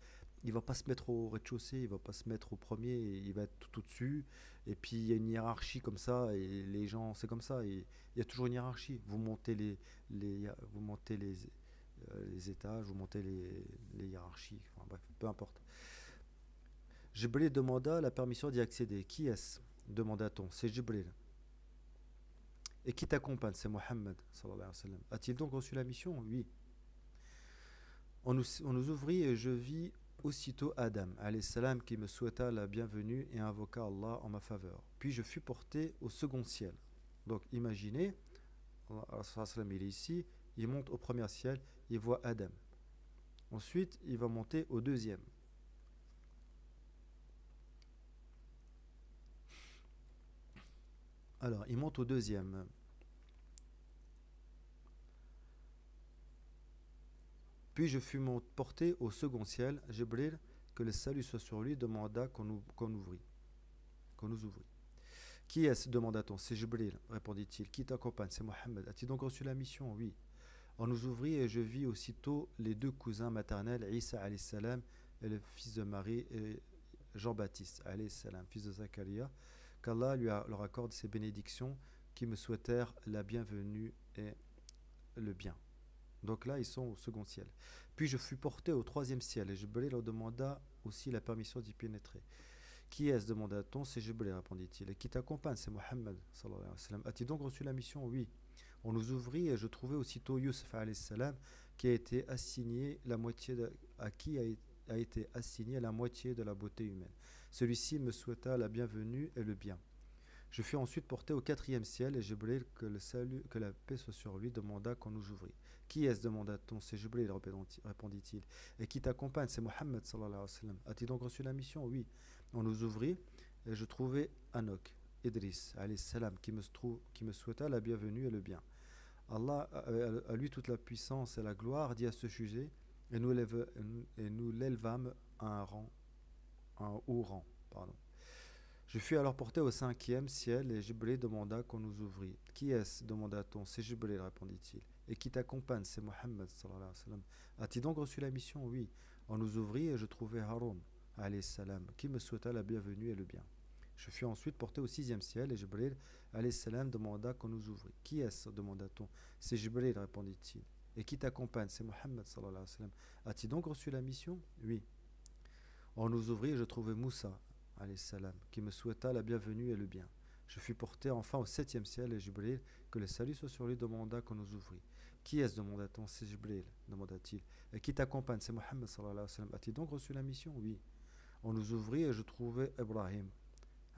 Il va pas se mettre au rez-de-chaussée, il va pas se mettre au premier, il va être tout au-dessus. Et puis, il y a une hiérarchie comme ça, et les gens, c'est comme ça. Et il y a toujours une hiérarchie. Vous montez les étages, vous montez les hiérarchies. Enfin, bref, peu importe. Jibril demanda la permission d'y accéder. Qui est-ce demanda-t-on. C'est Jibril. Et qui t'accompagne? C'est Mohammed, sallallahu alayhi wa sallam. A-t-il donc reçu la mission? Oui. On nous ouvrit et je vis aussitôt Adam, alayhi salam, qui me souhaita la bienvenue et invoqua Allah en ma faveur. Puis je fus porté au second ciel. Donc imaginez, Allah sallam, il est ici, il monte au premier ciel, il voit Adam. Ensuite, il va monter au deuxième. Alors, il monte au deuxième. Puis je fus porté au second ciel. Jibril, que le salut soit sur lui, demanda qu'on nous ouvrit. Qui est-ce demanda-t-on. C'est Jibril, répondit-il. Qui t'accompagne? C'est Mohammed. As-tu donc reçu la mission? Oui. On nous ouvrit et je vis aussitôt les 2 cousins maternels, Isa alayhi salam et le fils de Marie et Jean-Baptiste alayhi salam, fils de Zacharia, qu'Allah leur accorde ses bénédictions, qui me souhaitèrent la bienvenue et le bien. Donc là, ils sont au second ciel. Puis je fus porté au troisième ciel, et Jibril leur demanda aussi la permission d'y pénétrer. Qui est-ce demanda-t-on. C'est Jibril, répondit-il. Et qui t'accompagne? C'est Mohammed, sallallahu alayhi wa sallam. As-tu donc reçu la mission? Oui. On nous ouvrit et je trouvai aussitôt Youssef alayhi salam, qui a été assigné la moitié à qui a été assigné la moitié de la beauté humaine. Celui-ci me souhaita la bienvenue et le bien. Je fus ensuite porté au quatrième ciel et Jibril, que la paix soit sur lui, demanda qu'on nous ouvrit. Qui est-ce demanda-t-on. C'est Jibril, répondit-il. Et qui t'accompagne? C'est Mohammed, sallallahu alayhi wa sallam. As-tu donc reçu la mission? Oui. On nous ouvrit et je trouvai Enoch, Idris, alayhi salam, qui me souhaita la bienvenue et le bien. Allah, à lui toute la puissance et la gloire, dit à ce sujet, et nous l'élevâmes à un haut rang. Pardon. Je fus alors porté au cinquième ciel et Jibril demanda qu'on nous ouvrit. Qui est-ce demanda-t-on. C'est Jibril, répondit-il. Et qui t'accompagne? C'est Mohammed, sallallahu alayhi wa sallam. As-tu donc reçu la mission? Oui. On nous ouvrit et je trouvai Haroun, alayhi salam, qui me souhaita la bienvenue et le bien. Je fus ensuite porté au sixième ciel et Jibril, alayhi salam, demanda qu'on nous ouvrit. Qui est-ce demanda-t-on. C'est Jibril, répondit-il. Et qui t'accompagne? C'est Mohammed, sallallahu alayhi wa sallam. As-tu donc reçu la mission? Oui. On nous ouvrit et je trouvai Moussa, alayhi salam, qui me souhaita la bienvenue et le bien. Je fus porté enfin au septième ciel et Jibril, que le salut soit sur lui, demanda qu'on nous ouvrit. Qui est-ce demanda-t-on. C'est Jibril, demanda-t-il. Et qui t'accompagne? C'est Mohammed, sallallahu alayhi wa sallam. As-tu donc reçu la mission? Oui. On nous ouvrit et je trouvai Ibrahim,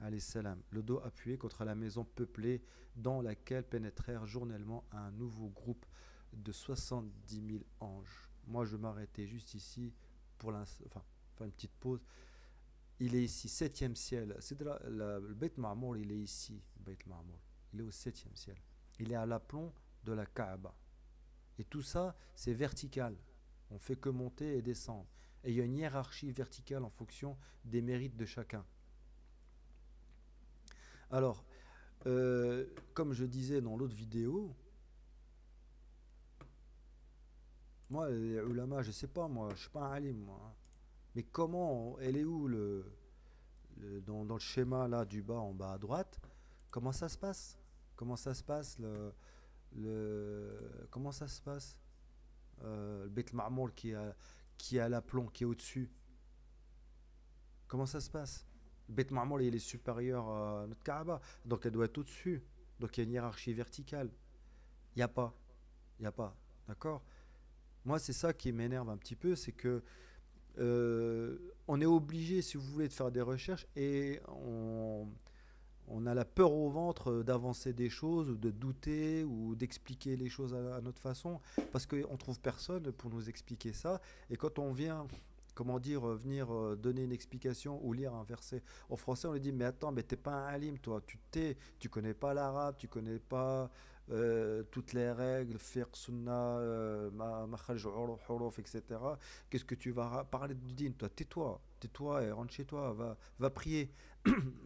alayhi salam, le dos appuyé contre la maison peuplée dans laquelle pénétrèrent journellement un nouveau groupe de 70 000 anges. Moi, je m'arrêtais juste ici pour faire une petite pause. Il est ici, septième ciel. C'est le Beit Ma'mour, il est ici. Beit Ma'mour. Il est au septième ciel. Il est à l'aplomb de la Kaaba. Et tout ça, c'est vertical. On fait que monter et descendre. Et il y a une hiérarchie verticale en fonction des mérites de chacun. Alors, comme je disais dans l'autre vidéo, moi, les ulama, je sais pas, moi, je suis pas un alim, moi, hein. Mais comment, elle est où dans le schéma là du bas en bas à droite, comment ça se passe? Comment ça se passe comment ça se passe? le Beit Ma'mour qui a l'aplomb, qui est au-dessus. Comment ça se passe? Le Beit Ma'mour, il est supérieur à notre Kaaba, donc elle doit être au-dessus. Donc il y a une hiérarchie verticale. Il n'y a pas. Il n'y a pas. D'accord? Moi, c'est ça qui m'énerve un petit peu, c'est que on est obligé, si vous voulez, de faire des recherches et on a la peur au ventre d'avancer des choses ou de douter ou d'expliquer les choses à notre façon parce qu'on trouve personne pour nous expliquer ça. Et quand on vient, comment dire, venir donner une explication ou lire un verset en français, on lui dit mais attends, mais t'es pas un alim, toi, tu connais pas l'arabe, tu connais pas toutes les règles, fiqh, sunna, makhraj, huruf, etc. Qu'est-ce que tu vas parler du din? Toi, tais-toi et rentre chez toi, va prier.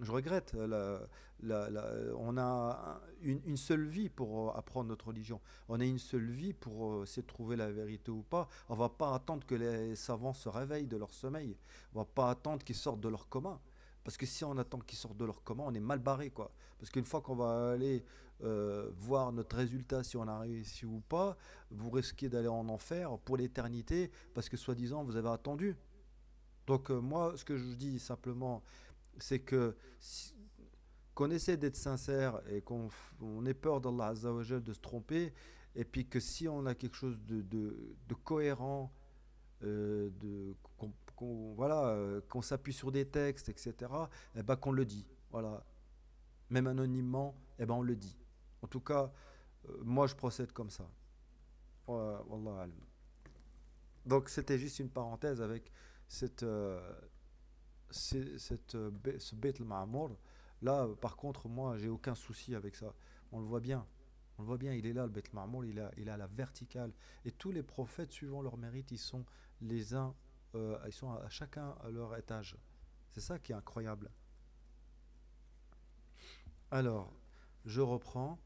Je regrette. On a une seule vie pour apprendre notre religion. On a une seule vie pour essayer de trouver la vérité ou pas. On va pas attendre que les savants se réveillent de leur sommeil. On va pas attendre qu'ils sortent de leur coma. Parce que si on attend qu'ils sortent de leur coma, on est mal barré, quoi. Parce qu'une fois qu'on va aller voir notre résultat, si on a réussi ou pas, vous risquez d'aller en enfer pour l'éternité, parce que soi-disant, vous avez attendu. Donc moi, ce que je dis simplement, c'est que qu'on essaie d'être sincère et on ait peur d'Allah Azza wa Jal de se tromper, et puis que si on a quelque chose de cohérent, voilà, qu'on s'appuie sur des textes, etc., eh ben, qu'on le dit. Voilà. Même anonymement, eh ben, on le dit. En tout cas, moi je procède comme ça. Wallah alam. Donc c'était juste une parenthèse avec cette, ce Beit al-Ma'mour. Là, par contre, moi, j'ai aucun souci avec ça. On le voit bien. On le voit bien, il est là, le Beit al-Ma'mour, il a la verticale. Et tous les prophètes, suivant leur mérite, ils sont les uns, ils sont à chacun à leur étage. C'est ça qui est incroyable. Alors, je reprends.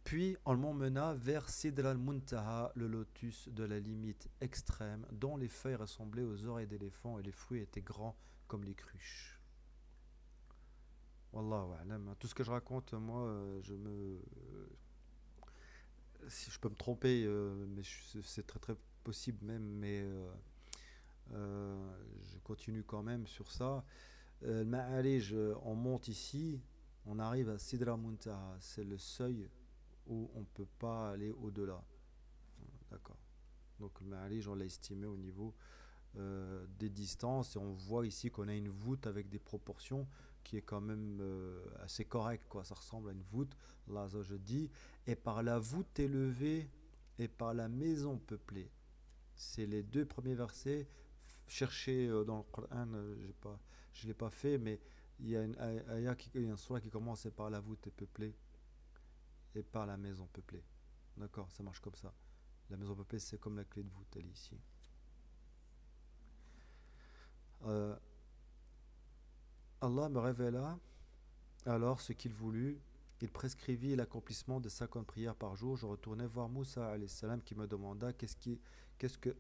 Puis on m'emmena vers Sidra al-Muntaha, le lotus de la limite extrême, dont les feuilles ressemblaient aux oreilles d'éléphant et les fruits étaient grands comme les cruches. Wallahu a'lam. Tout ce que je raconte, moi, si je peux me tromper, mais c'est très très possible même, mais je continue quand même sur ça. Le Ma'arij, on monte ici, on arrive à Sidra Muntaha, c'est le seuil où on ne peut pas aller au-delà. D'accord. Donc le Ma'arij, on l'a estimé au niveau des distances et on voit ici qu'on a une voûte avec des proportions qui est quand même assez correcte, quoi. Ça ressemble à une voûte, là ça je dis, et par la voûte élevée et par la maison peuplée. C'est les deux premiers versets. Cherchez dans le Coran, je ne l'ai pas fait, mais il y a une ayah il y a un surah qui commence par la voûte est peuplée et par la maison peuplée. D'accord, ça marche comme ça. La maison peuplée, c'est comme la clé de voûte, elle est ici. Euh, Allah me révéla alors ce qu'il voulut. Il prescrivit l'accomplissement de 50 prières par jour. Je retournai voir Moussa alayhi salam qui me demanda qu'est-ce que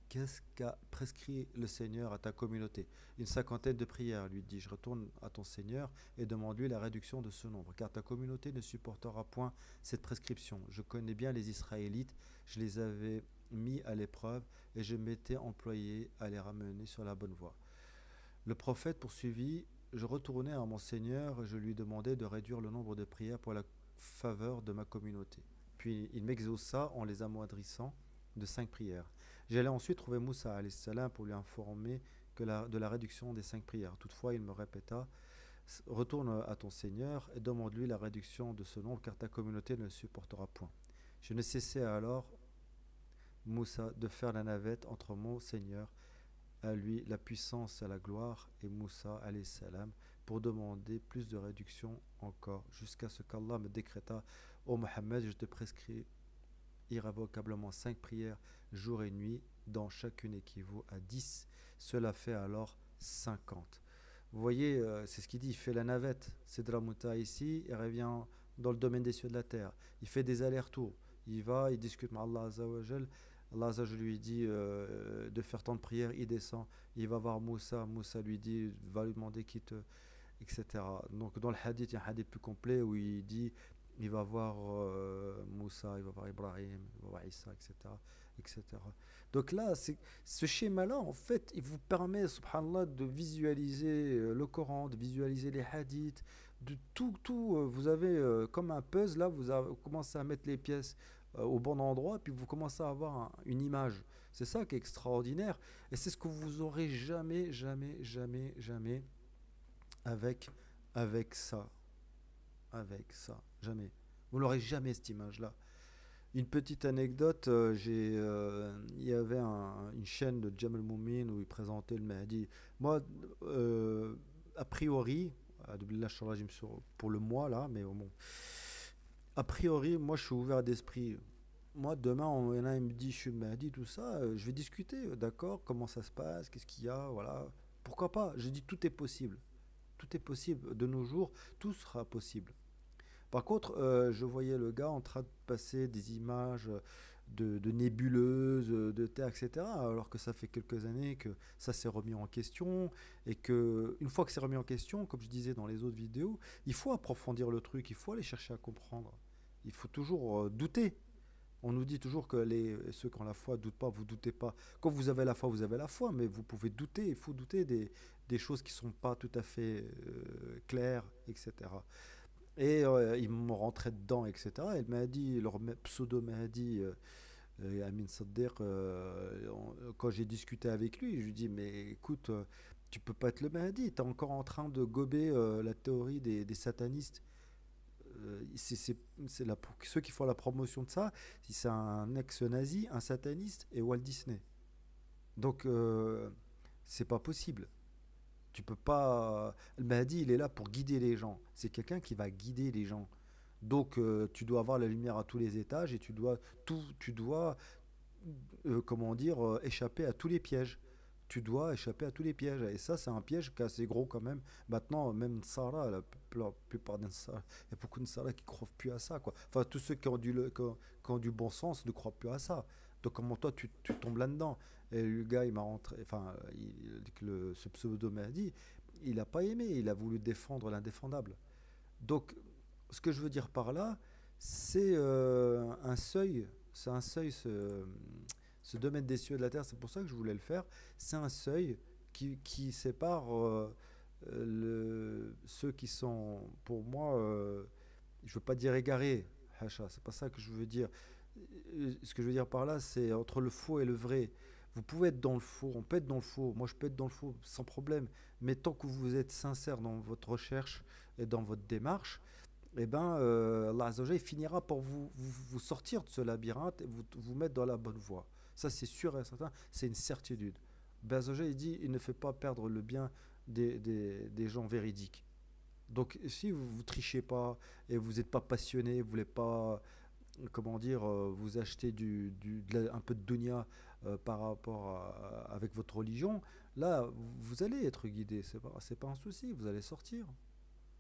qu'est-ce qu'a prescrit le Seigneur à ta communauté? Une cinquantaine de prières, lui dis-je. Retourne à ton Seigneur et demande-lui la réduction de ce nombre, car ta communauté ne supportera point cette prescription. Je connais bien les Israélites, je les avais mis à l'épreuve et je m'étais employé à les ramener sur la bonne voie. Le prophète poursuivit, je retournai à mon Seigneur et je lui demandai de réduire le nombre de prières pour la faveur de ma communauté. Puis il m'exauça en les amoindrissant de 5 prières. J'allais ensuite trouver Moussa alayhi salam pour lui informer de la réduction des 5 prières. Toutefois, il me répéta, retourne à ton Seigneur et demande-lui la réduction de ce nombre, car ta communauté ne le supportera point. Je ne cessai alors, Moussa, de faire la navette entre mon Seigneur, à lui la puissance et la gloire, et Moussa alayhi salam, pour demander plus de réduction encore, jusqu'à ce qu'Allah me décréta, ô Mohammed, je te prescris irrévocablement 5 prières jour et nuit, dont chacune équivaut à 10. Cela fait alors 50. Vous voyez, c'est ce qu'il dit, il fait la navette. C'est de la mouta ici, il revient dans le domaine des cieux de la terre. Il fait des allers-retours. Il va, il discute avec Allah Azza wa Jal. Allah Azza wa Jal lui dit de faire tant de prières, il descend. Il va voir Moussa. Moussa lui dit, va lui demander qui te, etc. Donc dans le hadith, il y a un hadith plus complet où il dit il va voir Moussa, il va voir Ibrahim, il va voir Issa, etc. etc. Donc là, ce schéma-là, en fait, il vous permet, subhanallah, de visualiser le Coran, de visualiser les hadiths, de tout. Vous avez comme un puzzle, là, vous commencez à mettre les pièces au bon endroit, puis vous commencez à avoir une image. C'est ça qui est extraordinaire. Et c'est ce que vous aurez jamais, jamais, jamais, jamais avec, avec ça. Avec ça. Jamais. Vous l'aurez jamais, cette image-là. Une petite anecdote, il y avait une chaîne de Jamal Moumin où il présentait le Mahdi. Moi, a priori, Alhamdoulilah, pour le mois là, mais bon, a priori, moi je suis ouvert d'esprit. Moi, demain, il y en a un, il me dit je suis le Mahdi, tout ça, je vais discuter, d'accord, comment ça se passe, qu'est-ce qu'il y a, voilà. Pourquoi pas? Je dis tout est possible. Tout est possible. De nos jours, tout sera possible. Par contre, je voyais le gars en train de passer des images de nébuleuses, de terre, etc. Alors que ça fait quelques années que ça s'est remis en question et que une fois que c'est remis en question, comme je disais dans les autres vidéos, il faut approfondir le truc, il faut aller chercher à comprendre. Il faut toujours douter. On nous dit toujours que ceux qui ont la foi doutent pas, vous doutez pas. Quand vous avez la foi, vous avez la foi, mais vous pouvez douter, il faut douter des choses qui sont pas tout à fait claires, etc. Et ils m'ont rentré dedans, etc. Elle m'a dit, leur pseudo m'a dit, Amin Saddiq, quand j'ai discuté avec lui, je lui dis, mais écoute, tu peux pas être le Mahdi, tu es encore en train de gober la théorie des satanistes. Ceux qui font la promotion de ça, si c'est un ex-nazi, un sataniste et Walt Disney. Donc, c'est pas possible. Tu peux pas. Le Mahdi, il est là pour guider les gens. C'est quelqu'un qui va guider les gens. Donc, tu dois avoir la lumière à tous les étages et tu dois, comment dire, échapper à tous les pièges. Tu dois échapper à tous les pièges. Et ça, c'est un piège qui est assez gros quand même. Maintenant, même Sarah, la plupart des Sarah, il y a beaucoup de Sarah qui ne croient plus à ça, quoi. Enfin, tous ceux qui ont du bon sens ne croient plus à ça. Donc, comment toi, tu tombes là-dedans? Et le gars, il m'a rentré. Enfin, ce pseudo m'a dit, il n'a pas aimé. Il a voulu défendre l'indéfendable. Donc, ce que je veux dire par là, c'est un seuil. C'est un seuil, ce domaine des cieux et de la terre. C'est pour ça que je voulais le faire. C'est un seuil qui sépare ceux qui sont, pour moi, je veux pas dire égarés. Hacha, c'est pas ça que je veux dire. Ce que je veux dire par là, c'est entre le faux et le vrai. Vous pouvez être dans le faux, on peut être dans le faux, moi je peux être dans le faux sans problème, mais tant que vous êtes sincère dans votre recherche et dans votre démarche, eh ben, Allah Azzawajal, il finira par vous sortir de ce labyrinthe et vous mettre dans la bonne voie. Ça, c'est sûr et certain, c'est une certitude. Ben Azzawajal, il dit, il ne fait pas perdre le bien des gens véridiques. Donc, si vous ne trichez pas et vous n'êtes pas passionné, vous voulez pas, comment dire, vous acheter un peu de dunya par rapport avec votre religion, là, vous allez être guidé. C'est pas un souci, vous allez sortir.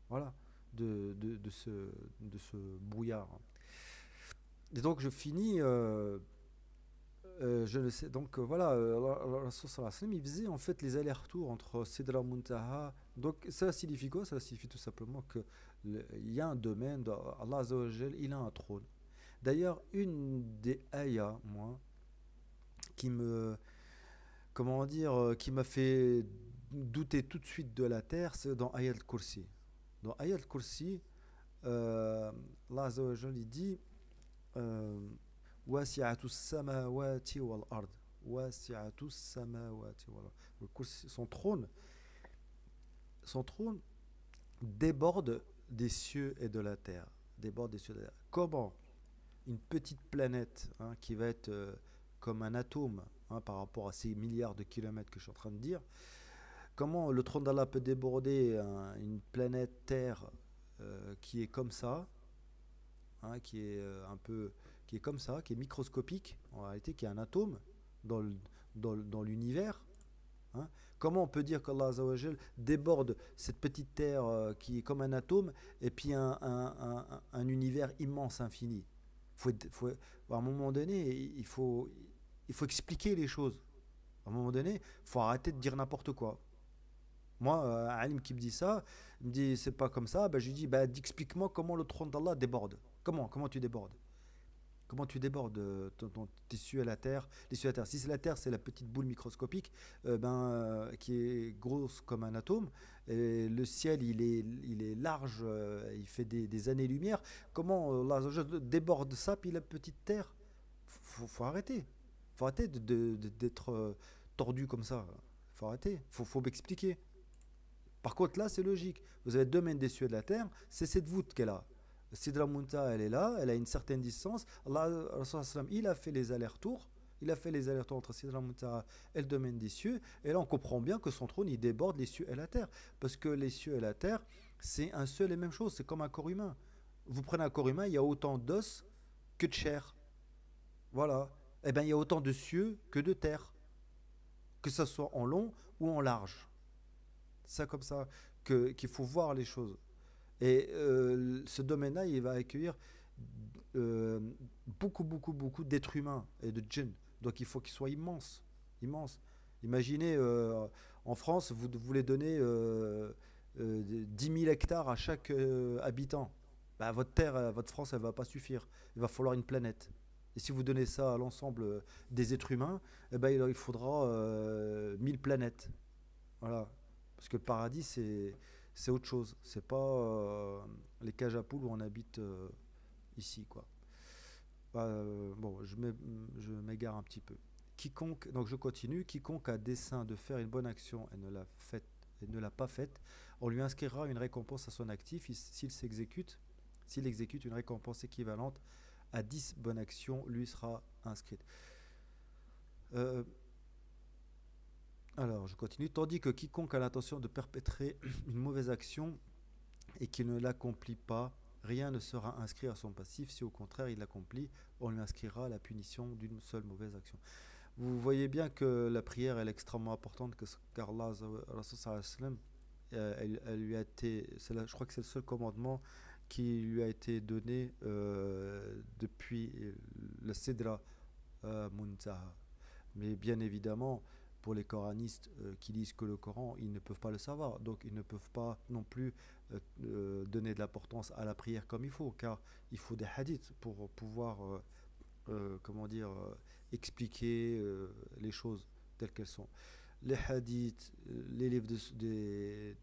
Voilà, de ce brouillard. Et donc je finis, je le sais, donc voilà, Rasul sallallahu alayhi wa sallam, il faisait en fait les allers-retours entre Sidra Muntaha. Donc ça signifie quoi? Ça signifie tout simplement que il y a un domaine, Allah Azza wa Jal, il a un trône. D'ailleurs, une des ayats, moi, qui me, comment dire, qui m'a fait douter tout de suite de la terre, c'est dans Ayat al-Kursi. Dans Ayat al-Kursi, Allah Azza wa Jal, il dit Wasi'atu samawati wal ard. Wasi'atu samawati wal ard. Son trône déborde des cieux et de la terre. Déborde des cieux et de la terre. Comment une petite planète, hein, qui va être comme un atome, hein, par rapport à ces milliards de kilomètres que je suis en train de dire, comment le trône d'Allah peut déborder une planète Terre qui est comme ça, hein, qui est comme ça, qui est microscopique, en réalité, qui est un atome dans dans l'univers. Hein. Comment on peut dire qu'Allah Azza wa Jal déborde cette petite terre qui est comme un atome et puis un univers immense, infini? À un moment donné, il faut expliquer les choses. À un moment donné, il faut arrêter de dire n'importe quoi. Moi, un alim qui me dit ça, il me dit c'est pas comme ça, ben, je lui dis, ben, explique-moi comment le trône d'Allah déborde. Comment tu débordes? Comment tu débordes ton tissu à la terre, les cieux à la terre. Si c'est la terre, c'est la petite boule microscopique qui est grosse comme un atome. Et le ciel, il est large, il fait des années-lumière. Comment je déborde ça, puis la petite terre? Faut arrêter. Faut arrêter d'être tordu comme ça. Faut arrêter. Faut m'expliquer. Par contre, là, c'est logique. Vous avez le domaine des cieux et de la terre, c'est cette voûte qu'elle a. Sidra Munta, elle est là, elle a une certaine distance. Allah, Rasul sallam, il a fait les allers-retours. Il a fait les allers-retours entre Sidra Munta et le domaine des cieux. Et là, on comprend bien que son trône, il déborde les cieux et la terre. Parce que les cieux et la terre, c'est un seul et même chose. C'est comme un corps humain. Vous prenez un corps humain, il y a autant d'os que de chair. Voilà. Eh bien, il y a autant de cieux que de terre. Que ce soit en long ou en large. C'est ça comme ça qu'il faut voir les choses. Et ce domaine-là, il va accueillir euh, beaucoup, beaucoup, beaucoup d'êtres humains et de djinns. Donc il faut qu'il soit immense. Immense. Imaginez, en France, vous voulez donner 10 000 hectares à chaque habitant. Bah, votre terre, votre France, elle ne va pas suffire. Il va falloir une planète. Et si vous donnez ça à l'ensemble des êtres humains, eh ben, il faudra 1000 planètes. Voilà. Parce que le paradis, c'est autre chose. C'est pas les cages à poules où on habite ici, quoi. Bon, je m'égare un petit peu. Quiconque, donc je continue, quiconque a dessein de faire une bonne action et ne l'a pas faite, on lui inscrira une récompense à son actif s'il exécute une récompense équivalente à 10 bonnes actions lui sera inscrite. Euh, alors, je continue. Tandis que quiconque a l'intention de perpétrer une mauvaise action et qui ne l'accomplit pas, rien ne sera inscrit à son passif. Si au contraire il l'accomplit, on lui inscrira la punition d'une seule mauvaise action. Vous voyez bien que la prière elle est extrêmement importante, car Allah, elle lui a été, je crois que c'est le seul commandement qui lui a été donné depuis le Sidra Muntaha. Mais bien évidemment, pour les coranistes qui lisent que le Coran, ils ne peuvent pas le savoir. Donc ils ne peuvent pas non plus donner de l'importance à la prière comme il faut, car il faut des hadiths pour pouvoir, comment dire, expliquer les choses telles qu'elles sont. Les hadiths, les livres des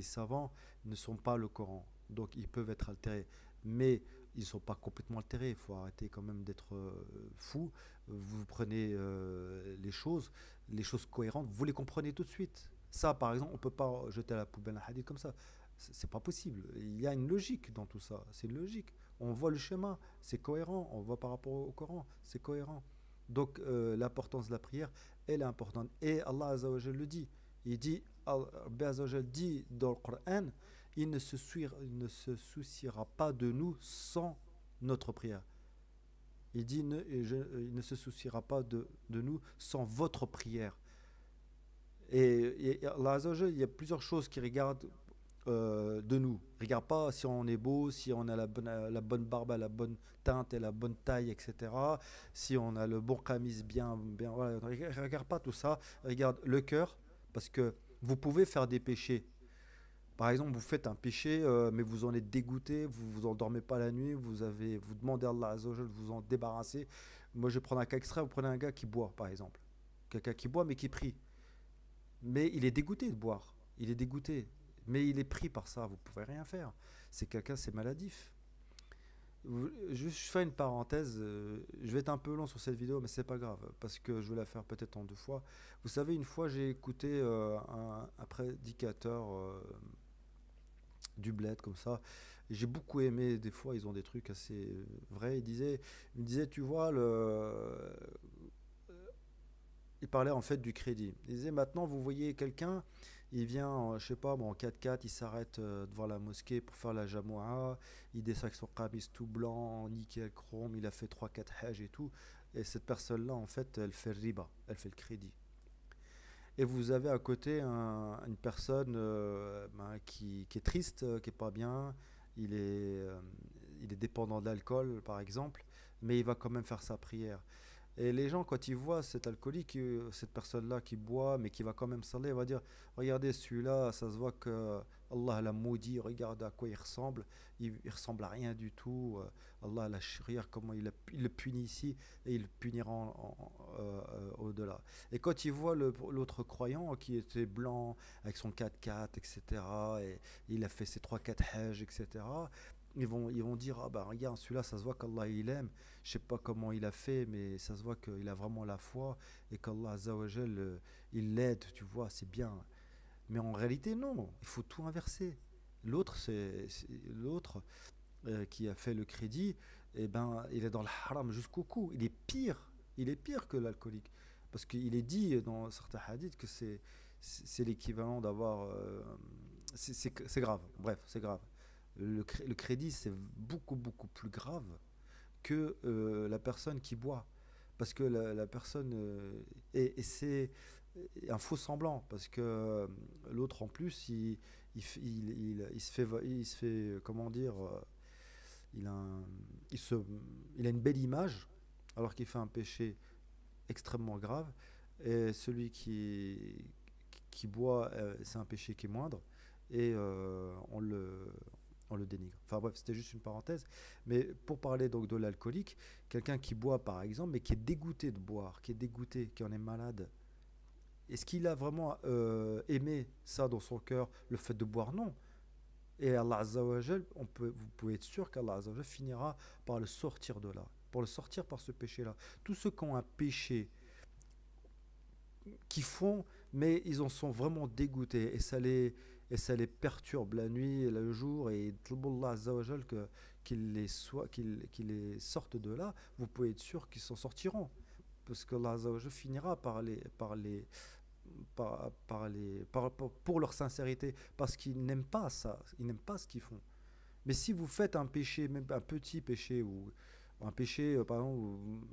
savants ne sont pas le Coran. Donc ils peuvent être altérés. Mais ils ne sont pas complètement altérés. Il faut arrêter quand même d'être fou. Vous prenez les choses cohérentes, vous les comprenez tout de suite. Ça, par exemple, on ne peut pas jeter à la poubelle un hadith comme ça. C'est pas possible. Il y a une logique dans tout ça. C'est une logique. On voit le chemin, c'est cohérent. On voit par rapport au Coran, c'est cohérent. Donc l'importance de la prière, elle est importante. Et Allah Azza wa Jal le dit. Il dit, Rabbi Azza wa Jal dit dans le Coran, il ne se souciera pas de nous sans notre prière. Il dit, il ne se souciera pas de nous sans votre prière. Et Allah Azza wa Jal, il y a plusieurs choses qui regardent de nous. Il ne regarde pas si on est beau, si on a la bonne barbe, la bonne teinte et la bonne taille, etc. Si on a le bon camis bien voilà. Il ne regarde pas tout ça. Il regarde le cœur, parce que vous pouvez faire des péchés. Par exemple, vous faites un péché, mais vous en êtes dégoûté, vous vous endormez pas la nuit, vous demandez à Allah Azza wa Jal de vous en débarrasser. Moi, je vais prendre un cas extrait, vous prenez un gars qui boit, par exemple. Quelqu'un qui boit, mais qui prie. Mais il est dégoûté de boire. Il est dégoûté. Mais il est pris par ça. Vous ne pouvez rien faire. C'est quelqu'un, c'est maladif. Je fais une parenthèse. Je vais être un peu long sur cette vidéo, mais c'est pas grave. Parce que je vais la faire peut-être en deux fois. Vous savez, une fois, j'ai écouté un prédicateur du bled comme ça. J'ai beaucoup aimé. Des fois, ils ont des trucs assez vrais. Il me disait, tu vois, il parlait en fait du crédit. Il disait maintenant, vous voyez quelqu'un, il vient, je sais pas, bon, en 4x4, il s'arrête devant la mosquée pour faire la jamoua, il descend avec son kamis tout blanc, nickel chrome, il a fait trois quatre hajj et tout. Et cette personne-là, en fait, elle fait le riba, elle fait le crédit. Et vous avez à côté une personne qui est triste, qui est pas bien, il est, euh, il est dépendant d'alcool, par exemple, mais il va quand même faire sa prière. Et les gens, quand ils voient cet alcoolique, cette personne-là qui boit, mais qui va quand même saler, va dire, regardez celui-là, ça se voit que Allah l'a maudit, regarde à quoi il ressemble. Il ressemble à rien du tout. Allah l'a shrir, comment il le punit ici, et il le punira au-delà. Et quand ils voient l'autre croyant qui était blanc, avec son 4x4, etc., et il a fait ses 3-4 hajj, etc., ils vont dire, ah bah regarde, celui-là, ça se voit qu'Allah il aime. Je sais pas comment il a fait, mais ça se voit qu'il a vraiment la foi et qu'Allah Azzawajal, il l'aide, tu vois, c'est bien. Mais en réalité, non, il faut tout inverser. L'autre qui a fait le crédit, eh ben, il est dans le haram jusqu'au cou. Il est pire que l'alcoolique. Parce qu'il est dit dans certains hadiths que c'est l'équivalent d'avoir. C'est grave, bref, c'est grave. Le crédit, c'est beaucoup, beaucoup plus grave que la personne qui boit. Parce que la personne. Et c'est un faux semblant. Parce que l'autre, en plus, il se fait, comment dire, il a, un- il a une belle image, alors qu'il fait un péché extrêmement grave. Et celui qui boit, c'est un péché qui est moindre. Et on le dénigre. Enfin bref, c'était juste une parenthèse. Mais pour parler donc de l'alcoolique, quelqu'un qui boit par exemple, mais qui est dégoûté de boire, qui est dégoûté, qui en est malade, est-ce qu'il a vraiment aimé ça dans son cœur, le fait de boire? Non. Et Allah Azza wa Jal, vous pouvez être sûr qu'Allah Azza wa Jal finira par le sortir de là, pour le sortir par ce péché-là. Tous ceux qui ont un péché, qui font, mais ils en sont vraiment dégoûtés et ça les perturbe la nuit et le jour et Allah Azza wa Jal qu'il les sorte de là, vous pouvez être sûr qu'ils s'en sortiront. Parce que Allah Azza wa Jal finira pour leur sincérité, parce qu'ils n'aiment pas ça, ils n'aiment pas ce qu'ils font. Mais si vous faites un péché, même un petit péché, ou un péché, par exemple,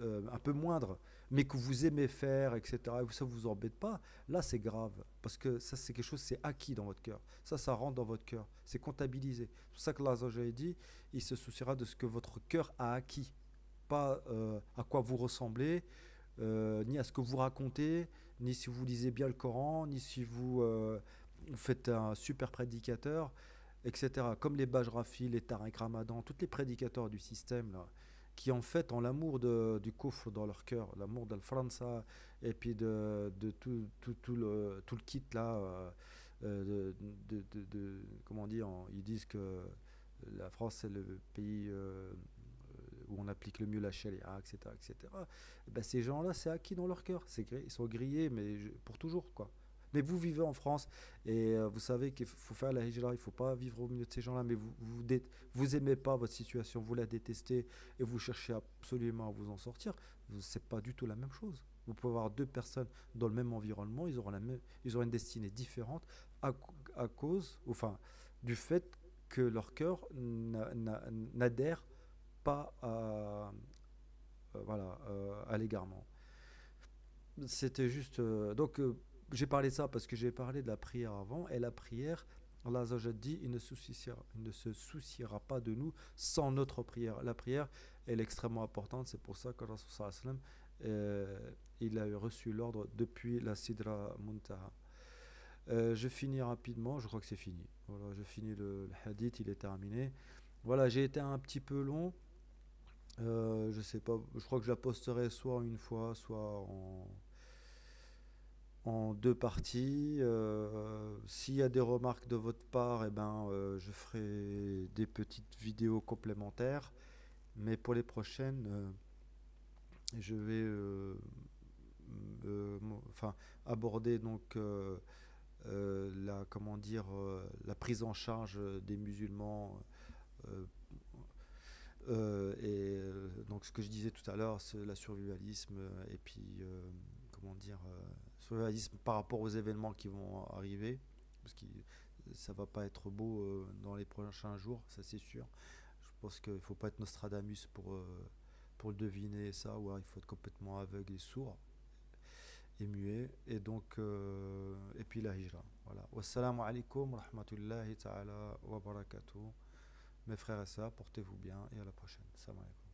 un peu moindre, mais que vous aimez faire, etc., et ça ne vous embête pas, là c'est grave. Parce que ça, c'est quelque chose, c'est acquis dans votre cœur. Ça rentre dans votre cœur. C'est comptabilisé. C'est pour ça que là, j'ai dit, il se souciera de ce que votre cœur a acquis. Pas à quoi vous ressemblez, ni à ce que vous racontez, ni si vous lisez bien le Coran, ni si vous faites un super prédicateur, etc. Comme les Bajrafi, les Tariq Ramadan, tous les prédicateurs du système, là, qui en fait ont l'amour du kufr dans leur cœur, l'amour de la France, et puis de tout le kit là, comment dire, ils disent que la France c'est le pays où on applique le mieux la charia, etc. etc. Ben, ces gens-là, c'est acquis dans leur cœur. Ils sont grillés, mais pour toujours, quoi. Mais vous vivez en France et vous savez qu'il faut faire la hijra, il ne faut pas vivre au milieu de ces gens-là, mais vous aimez pas votre situation, vous la détestez et vous cherchez absolument à vous en sortir. C'est pas du tout la même chose. Vous pouvez avoir deux personnes dans le même environnement, ils auront une destinée différente à, à cause, enfin, du fait que leur cœur n'adhère pas voilà, à l'égarement. C'était juste. Donc, j'ai parlé de ça parce que j'ai parlé de la prière avant. Et la prière, Allah Azza dit, il ne se souciera pas de nous sans notre prière. La prière, elle est extrêmement importante. C'est pour ça que Rasul sallallahu alayhi wa sallam, il a reçu l'ordre depuis la Sidra Muntaha. Je finis rapidement, je crois que c'est fini. Voilà, je finis le hadith, il est terminé. Voilà, j'ai été un petit peu long. Je sais pas, je crois que je la posterai soit une fois, soit en deux parties. S'il y a des remarques de votre part, eh ben, je ferai des petites vidéos complémentaires. Mais pour les prochaines, je vais enfin, aborder donc comment dire, la prise en charge des musulmans. euh, donc ce que je disais tout à l'heure, c'est la survivalisme et puis comment dire, survivalisme par rapport aux événements qui vont arriver, parce que ça va pas être beau dans les prochains jours, ça c'est sûr. Je pense qu'il faut pas être Nostradamus pour le deviner ça, ou alors il faut être complètement aveugle et sourd et muet. Et donc et puis la hijra. Voilà. Wassalamu alaikum wa rahmatullahi ta'ala wa barakatuh. Mes frères et sœurs, portez-vous bien et à la prochaine. Salam alaikum.